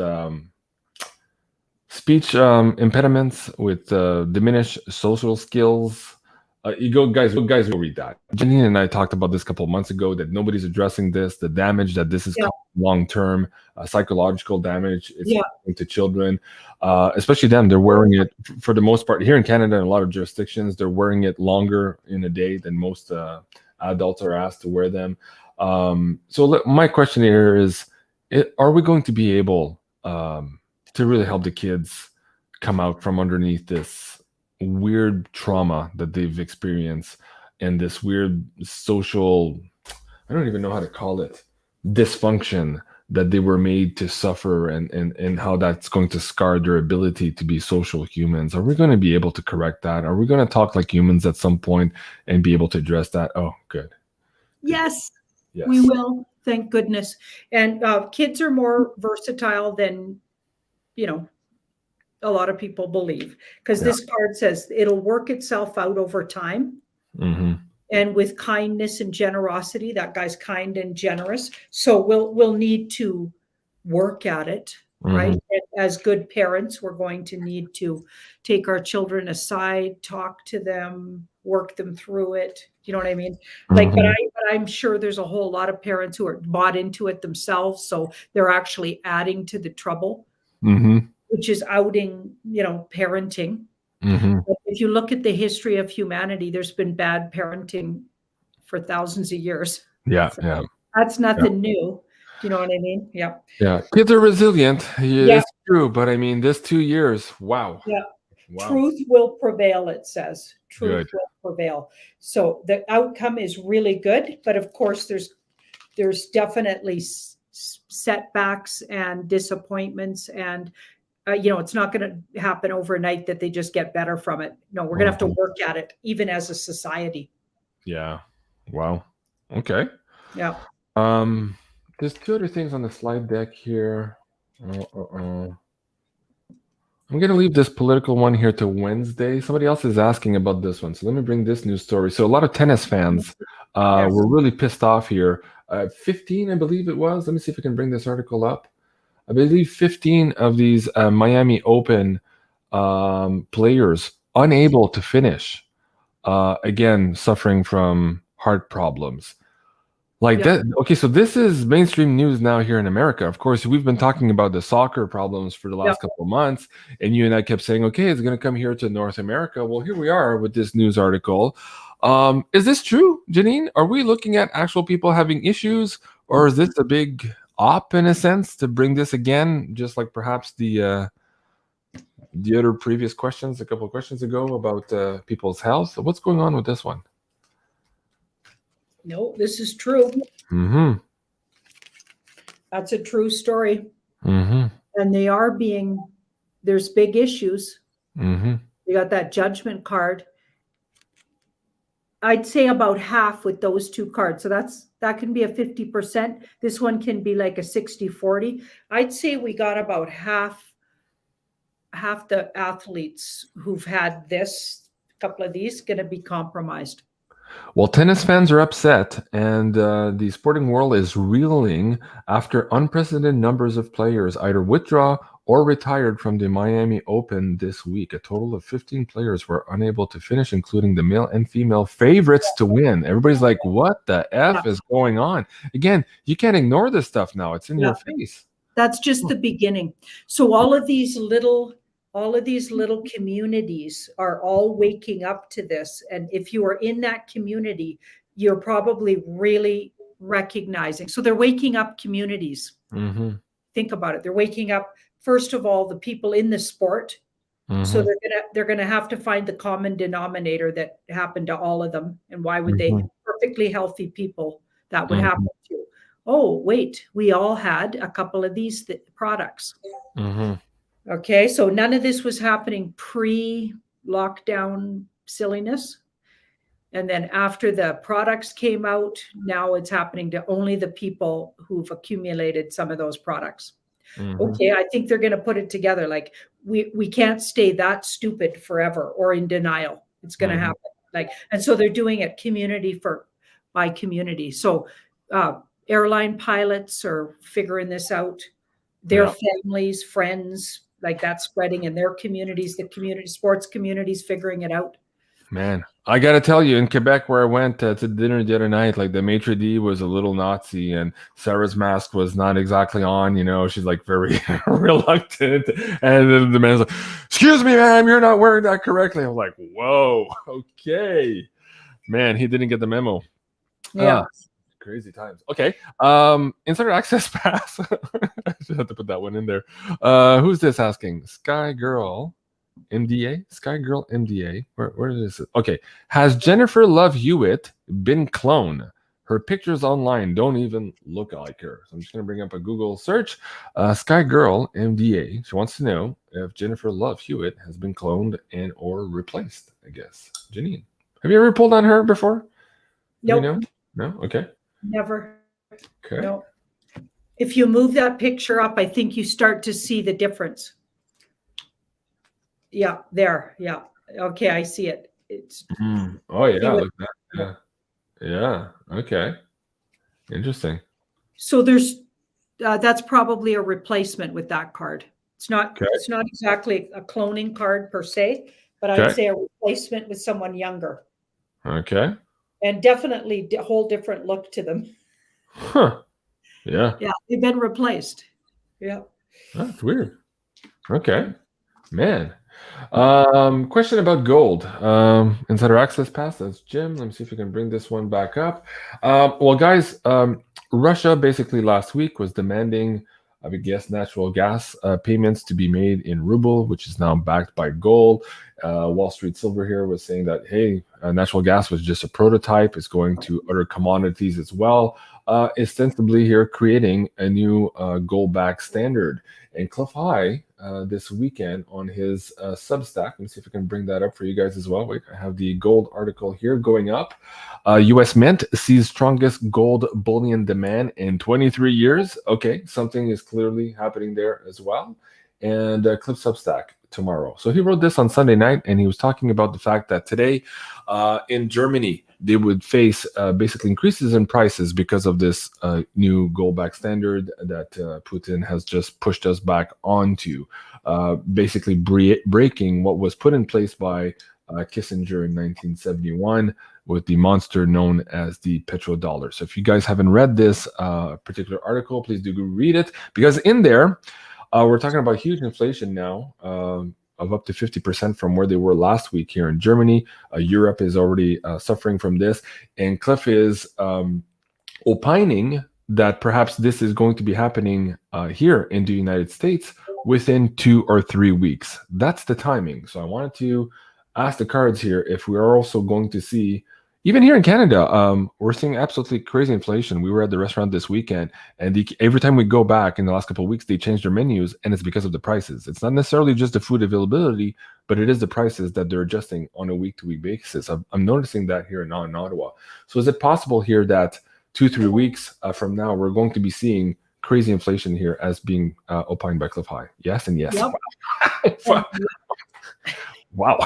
Speaker 1: speech impediments, with diminished social skills. Guys, go read that. Janine and I talked about this a couple of months ago, that nobody's addressing this, the damage that this is long-term, psychological damage it's happening to children, especially them. They're wearing it, for the most part, here in Canada and a lot of jurisdictions, they're wearing it longer in a day than most adults are asked to wear them. So my question here is, are we going to be able to really help the kids come out from underneath this weird trauma that they've experienced and this weird social, I don't even know how to call it, dysfunction that they were made to suffer, and how that's going to scar their ability to be social humans. Are we going to be able to correct that? Are we going to talk like humans at some point and be able to address that? Oh, good.
Speaker 2: Yes,
Speaker 1: Yes.
Speaker 2: we will. Thank goodness. And kids are more versatile than, a lot of people believe, because this card says it'll work itself out over time.
Speaker 1: Mm-hmm.
Speaker 2: And with kindness and generosity, that guy's kind and generous. So we'll need to work at it, right? And as good parents, we're going to need to take our children aside, talk to them, work them through it. You know what I mean? Like, but I'm sure there's a whole lot of parents who are bought into it themselves, so they're actually adding to the trouble, which is outing, parenting. But if you look at the history of humanity, there's been bad parenting for thousands of years.
Speaker 1: Yeah,
Speaker 2: So
Speaker 1: yeah.
Speaker 2: That's nothing new. Do you know what I mean? Yeah.
Speaker 1: Yeah. Kids are resilient. Yeah. It's true. But I mean, this 2 years, wow.
Speaker 2: Yeah.
Speaker 1: Wow.
Speaker 2: Truth will prevail, it says. Truth
Speaker 1: Good.
Speaker 2: will prevail. So the outcome is really good. But of course, there's definitely setbacks and disappointments, and it's not going to happen overnight that they just get better from it. No, we're going to have to work at it, even as a society.
Speaker 1: Yeah. Wow. Okay.
Speaker 2: Yeah.
Speaker 1: There's two other things on the slide deck here. I'm going to leave this political one here to Wednesday. Somebody else is asking about this one. So let me bring this news story. So a lot of tennis fans were really pissed off here. 15, I believe it was. Let me see if I can bring this article up. I believe 15 of these Miami Open players unable to finish, again, suffering from heart problems. Like that. Okay, so this is mainstream news now here in America. Of course, we've been talking about the soccer problems for the last couple of months, and you and I kept saying, okay, it's going to come here to North America. Well, here we are with this news article. Is this true, Janine? Are we looking at actual people having issues, or is this a big op in a sense to bring this again, just like perhaps the other previous questions, a couple of questions ago about people's health? So what's going on with this one?
Speaker 2: No, this is true. That's a true story. And they are there's big issues. You got that judgment card. I'd say about half with those two cards. So that can be a 50%. This one can be like a 60-40. I'd say we got about half the athletes who've had this, a couple of these, going to be compromised.
Speaker 1: Well, tennis fans are upset, and the sporting world is reeling after unprecedented numbers of players either withdraw or retired from the Miami Open this week. A total of 15 players were unable to finish, including the male and female favorites to win. Everybody's like, what the F is going on? Again, you can't ignore this stuff now. It's in your face.
Speaker 2: That's just the beginning. So all of these little communities are all waking up to this. And if you are in that community, you're probably really recognizing. So they're waking up communities. Think about it. They're waking up, first of all, the people in the sport. So they're gonna have to find the common denominator that happened to all of them. And why would they, perfectly healthy people, that would happen to? Oh, wait, we all had a couple of these products. Okay, so none of this was happening pre-lockdown silliness. And then after the products came out, now it's happening to only the people who've accumulated some of those products. Okay, I think they're going to put it together. Like, we can't stay that stupid forever or in denial. It's going to happen. And so they're doing it community by community. So airline pilots are figuring this out. Their families, friends, like that's spreading in their communities, sports communities figuring it out.
Speaker 1: Man, I got to tell you, in Quebec, where I went to dinner the other night, like the maitre d' was a little Nazi, and Sarah's mask was not exactly on. She's like very reluctant. And then the man's like, "Excuse me, ma'am, you're not wearing that correctly." I'm like, "Whoa, okay." Man, he didn't get the memo.
Speaker 2: Yeah.
Speaker 1: Crazy times. Okay. Insider access pass. I should have to put that one in there. Who's this asking? Sky Girl. MDA, Sky Girl MDA. Where is it? Okay. Has Jennifer Love Hewitt been cloned? Her pictures online don't even look like her. So I'm just going to bring up a Google search. Sky Girl MDA. She wants to know if Jennifer Love Hewitt has been cloned and or replaced, I guess. Janine, have you ever pulled on her before?
Speaker 2: Nope.
Speaker 1: You know? No? Okay.
Speaker 2: Never.
Speaker 1: Okay.
Speaker 2: No. If you move that picture up, I think you start to see the difference. Yeah, there. Yeah. Okay, I see it. It's
Speaker 1: Oh yeah, look at that. Yeah. Okay. Interesting.
Speaker 2: so there's that's probably a replacement with that card. It's not exactly a cloning card per se, but I'd say a replacement with someone younger.
Speaker 1: Okay.
Speaker 2: And definitely a whole different look to them.
Speaker 1: Huh. Yeah.
Speaker 2: Yeah, they've been replaced. Yeah.
Speaker 1: That's weird. Okay. Man. Question about gold. Insider access pass. That's Jim. Let me see if we can bring this one back up. Well, guys, Russia basically last week was demanding, I would guess, natural gas payments to be made in ruble, which is now backed by gold. Wall Street Silver here was saying that, hey, natural gas was just a prototype. It's going to other commodities as well. Ostensibly here creating a new gold-backed standard. And Cliff High this weekend on his Substack. Let me see if I can bring that up for you guys as well. Wait, I have the gold article here going up. U.S. Mint sees strongest gold bullion demand in 23 years. Okay, something is clearly happening there as well. And Cliff Substack tomorrow. So he wrote this on Sunday night, and he was talking about the fact that today in Germany, they would face basically increases in prices because of this new gold-backed standard that Putin has just pushed us back onto, basically breaking what was put in place by Kissinger in 1971 with the monster known as the petrodollar. So if you guys haven't read this particular article, please do go read it, because in there, we're talking about huge inflation now of up to 50% from where they were last week here in Germany. Europe is already suffering from this. And Cliff is opining that perhaps this is going to be happening here in the United States within 2 or 3 weeks. That's the timing. So I wanted to ask the cards here if we are also going to see, even here in Canada, we're seeing absolutely crazy inflation. We were at the restaurant this weekend, and every time we go back in the last couple of weeks, they change their menus, and it's because of the prices. It's not necessarily just the food availability, but it is the prices that they're adjusting on a week-to-week basis. I'm noticing that here in Ottawa. So is it possible here that 2-3 weeks from now, we're going to be seeing crazy inflation here as being opined by Cliff High? Yes and yes.
Speaker 2: Yep.
Speaker 1: Wow.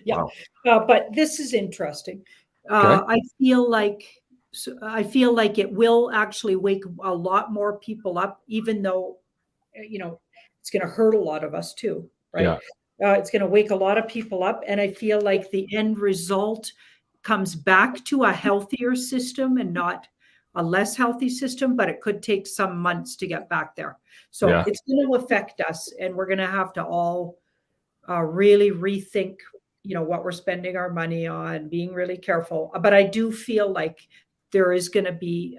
Speaker 2: Yeah, wow. But this is interesting. I feel like it will actually wake a lot more people up, even though it's going to hurt a lot of us too, right? Yeah. It's going to wake a lot of people up, and I feel like the end result comes back to a healthier system and not a less healthy system, but it could take some months to get back there. So it's going to affect us, and we're going to have to all really rethink what we're spending our money on, being really careful. But I do feel like there is going to be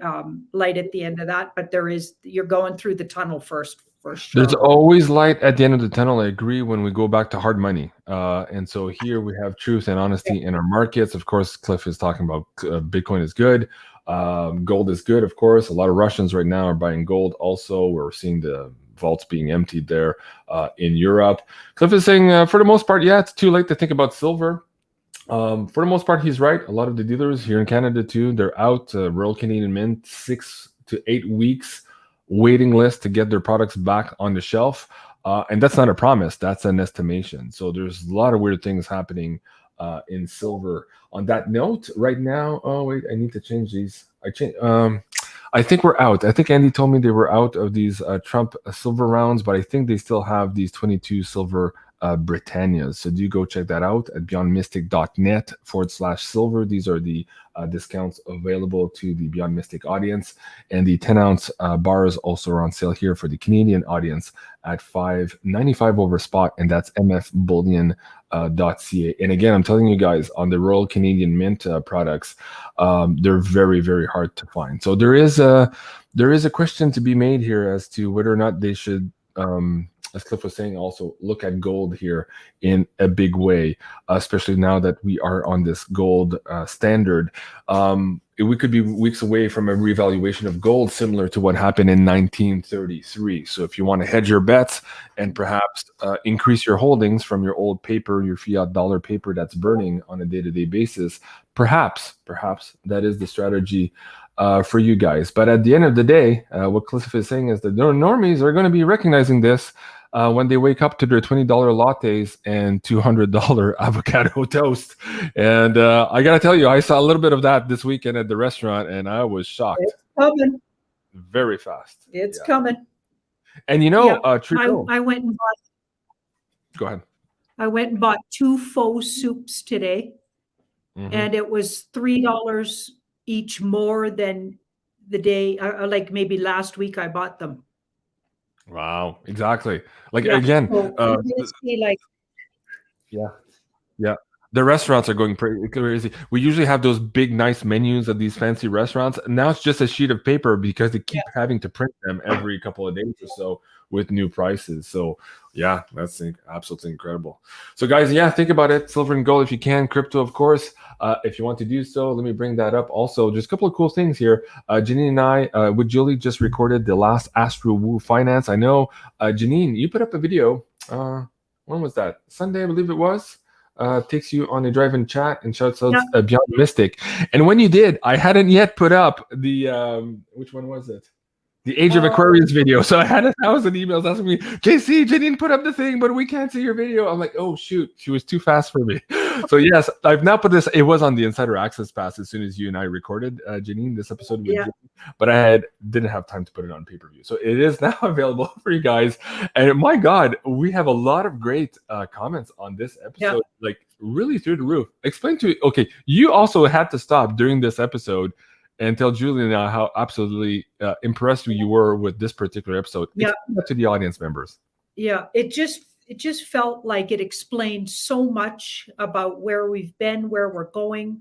Speaker 2: light at the end of that, but you're going through the tunnel first, for sure. There's
Speaker 1: always light at the end of the tunnel. I agree when we go back to hard money. And so here we have truth and honesty in our markets. Of course, Cliff is talking about Bitcoin is good. Gold is good, of course. A lot of Russians right now are buying gold also. We're seeing the vaults being emptied there in Europe. Cliff is saying, for the most part, it's too late to think about silver. For the most part, he's right. A lot of the dealers here in Canada too, they're out. Royal Canadian Mint, 6 to 8 weeks waiting list to get their products back on the shelf. And that's not a promise. That's an estimation. So there's a lot of weird things happening in silver. On that note, right now, oh wait, I need to change these. I think we're out. I think Andy told me they were out of these Trump silver rounds, but I think they still have these 22 silver Britannias. So do go check that out at beyondmystic.net/silver. These are the discounts available to the Beyond Mystic audience. And the 10-ounce bars also are on sale here for the Canadian audience at $5.95 over spot, and that's mfbullion.ca. And again, I'm telling you guys, on the Royal Canadian Mint products, they're very, very hard to find. So there is a question to be made here as to whether or not they should as Cliff was saying, also look at gold here in a big way, especially now that we are on this gold standard. We could be weeks away from a revaluation of gold, similar to what happened in 1933. So if you want to hedge your bets and perhaps increase your holdings from your old paper, your fiat dollar paper that's burning on a day-to-day basis, perhaps that is the strategy for you guys. But at the end of the day, what Cliff is saying is that the normies are going to be recognizing this when they wake up to their $20 lattes and $200 avocado toast. And I got to tell you, I saw a little bit of that this weekend at the restaurant, and I was shocked.
Speaker 2: It's coming.
Speaker 1: Very fast.
Speaker 2: It's coming.
Speaker 1: And you know,
Speaker 2: I went and bought.
Speaker 1: Go ahead.
Speaker 2: I went and bought 2 faux soups today, and it was $3 each more than the day, like maybe last week I bought them.
Speaker 1: Wow, exactly. Like again, yeah. The restaurants are going pretty crazy. We usually have those big, nice menus at these fancy restaurants. Now it's just a sheet of paper because they keep having to print them every couple of days or so with new prices. So yeah, that's absolutely incredible. So guys, think about it. Silver and gold if you can. Crypto, of course, if you want to do so. Let me bring that up. Also, just a couple of cool things here. Janine and I, with Julie, just recorded the last Astro Woo Finance. I know, Janine, you put up a video. When was that? Sunday, I believe it was. Takes you on a drive-in chat and shouts out BeyondMystic. And when you did, I hadn't yet put up the which one was it? The Age of Aquarius video. So I had 1,000 emails asking me, JC, Janine put up the thing, but we can't see your video. I'm like, oh shoot, she was too fast for me. So yes, I've now put this. It was on the Insider Access Pass as soon as you and I recorded, Janine, this episode with Janine, but I didn't have time to put it on pay-per-view. So it is now available for you guys. And my God, we have a lot of great comments on this episode, like really through the roof. Explain to me. Okay, you also had to stop during this episode and tell Julie now how absolutely impressed you were with this particular episode. Explain that to the audience members. Yeah,
Speaker 2: it just felt like it explained so much about where we've been, where we're going.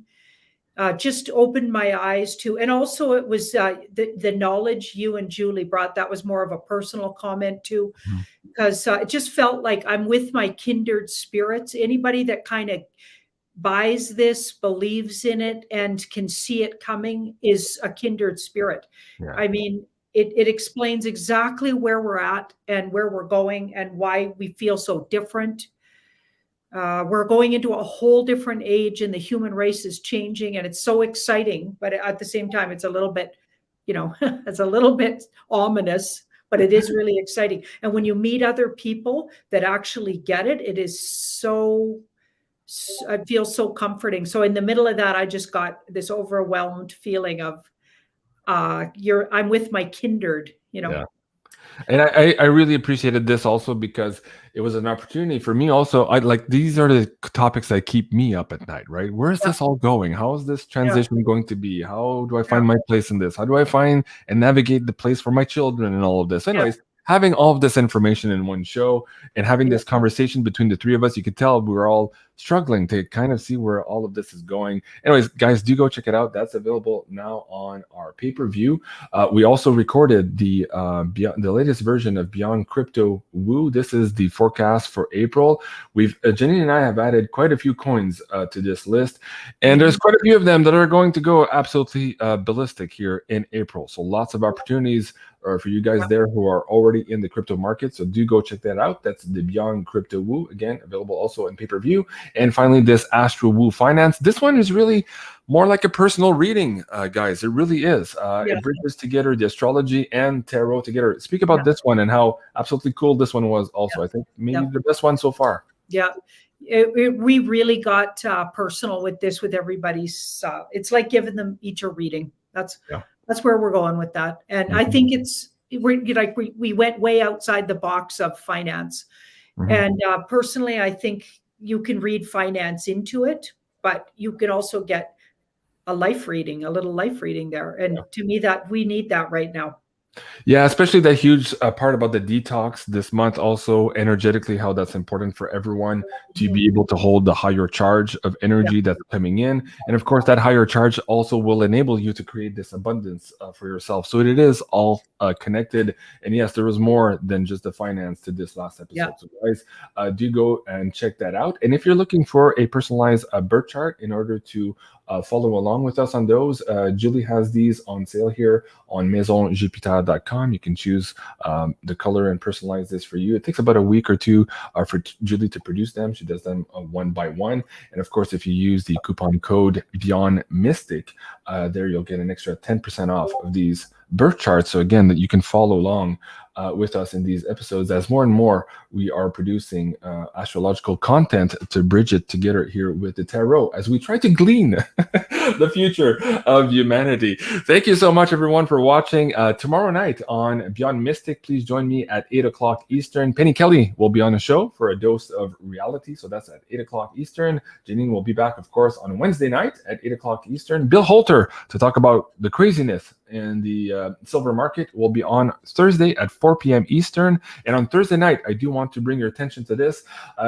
Speaker 2: Just opened my eyes to, and also it was the knowledge you and Julie brought. That was more of a personal comment too, because it just felt like I'm with my kindred spirits. Anybody that kind of buys this, believes in it, and can see it coming is a kindred spirit. Yeah. I mean, it explains exactly where we're at and where we're going and why we feel so different. We're going into a whole different age and the human race is changing and it's so exciting, but at the same time, it's a little bit, it's a little bit ominous, but it is really exciting. And when you meet other people that actually get it, it is I feel so comforting. So in the middle of that, I just got this overwhelmed feeling of I'm with my kindred,
Speaker 1: Yeah. And I really appreciated this also because it was an opportunity for me also. These are the topics that keep me up at night, right? Where is this all going? How is this transition going to be? How do I find my place in this? How do I find and navigate the place for my children and all of this? Anyways, having all of this information in one show and having this conversation between the three of us, you could tell we were all struggling to kind of see where all of this is going. Anyways, guys, do go check it out. That's available now on our pay-per-view. We also recorded the latest version of Beyond Crypto Woo. This is the forecast for April. Jenny and I have added quite a few coins to this list, and there's quite a few of them that are going to go absolutely ballistic here in April. So lots of opportunities for you guys there who are already in the crypto market. So do go check that out. That's the Beyond Crypto Woo, again, available also in pay-per-view. And finally, this Astro Woo Finance. This one is really more like a personal reading, guys. It really is. It bridges together the astrology and tarot together. Speak about this one and how absolutely cool this one was also. I think maybe the best one so far. Yeah.
Speaker 2: We really got personal with this, with everybody's. It's like giving them each a reading. That's where we're going with that. And I think we went way outside the box of finance. And personally, I think you can read finance into it, but you can also get a little life reading there. And to me, that we need that right now.
Speaker 1: Yeah, especially that huge part about the detox this month, also energetically, how that's important for everyone to be able to hold the higher charge of energy that's coming in. And of course, that higher charge also will enable you to create this abundance for yourself. So it is all connected. And yes, there was more than just the finance to this last episode.
Speaker 2: Yeah.
Speaker 1: So guys, do go and check that out. And if you're looking for a personalized birth chart in order to follow along with us on those, Julie has these on sale here on maisonjupiter.com. You can choose the color and personalize this for you. It takes about a week or two for Julie to produce them. She does them one by one. And of course, if you use the coupon code BeyondMystic, there you'll get an extra 10% off of these birth charts. So again, that you can follow along with us in these episodes as more and more we are producing astrological content to bridge it together here with the tarot as we try to glean the future of humanity. Thank you so much, everyone, for watching. Tomorrow night on Beyond Mystic, please join me at 8 o'clock Eastern. Penny Kelly will be on the show for a dose of reality. So that's at 8 o'clock Eastern. Janine will be back, of course, on Wednesday night at 8 o'clock Eastern. Bill Holter to talk about the craziness in the silver market will be on Thursday at 4 p.m. Eastern. And on Thursday night, I do want to bring your attention to this.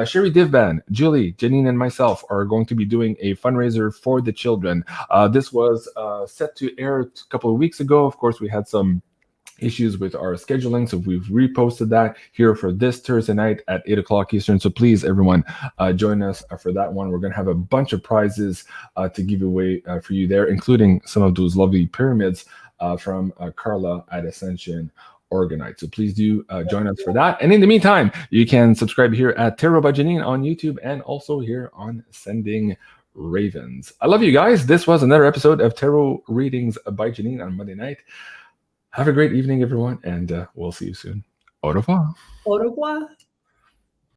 Speaker 1: Sherry Divban, Julie, Janine, and myself are going to be doing a fundraiser for the children. This was set to air a couple of weeks ago. Of course, we had some issues with our scheduling, so we've reposted that here for this Thursday night at 8 o'clock Eastern. So please, everyone, join us for that one. We're going to have a bunch of prizes to give away for you there, including some of those lovely pyramids from Carla at Ascension Organite. So please do join us for that. And in the meantime, you can subscribe here at Tarot by Janine on YouTube and also here on Sending Ravens. I love you guys. This was another episode of Tarot Readings by Janine on Monday night. Have a great evening, everyone, and we'll see you soon. Au revoir.
Speaker 2: Au revoir.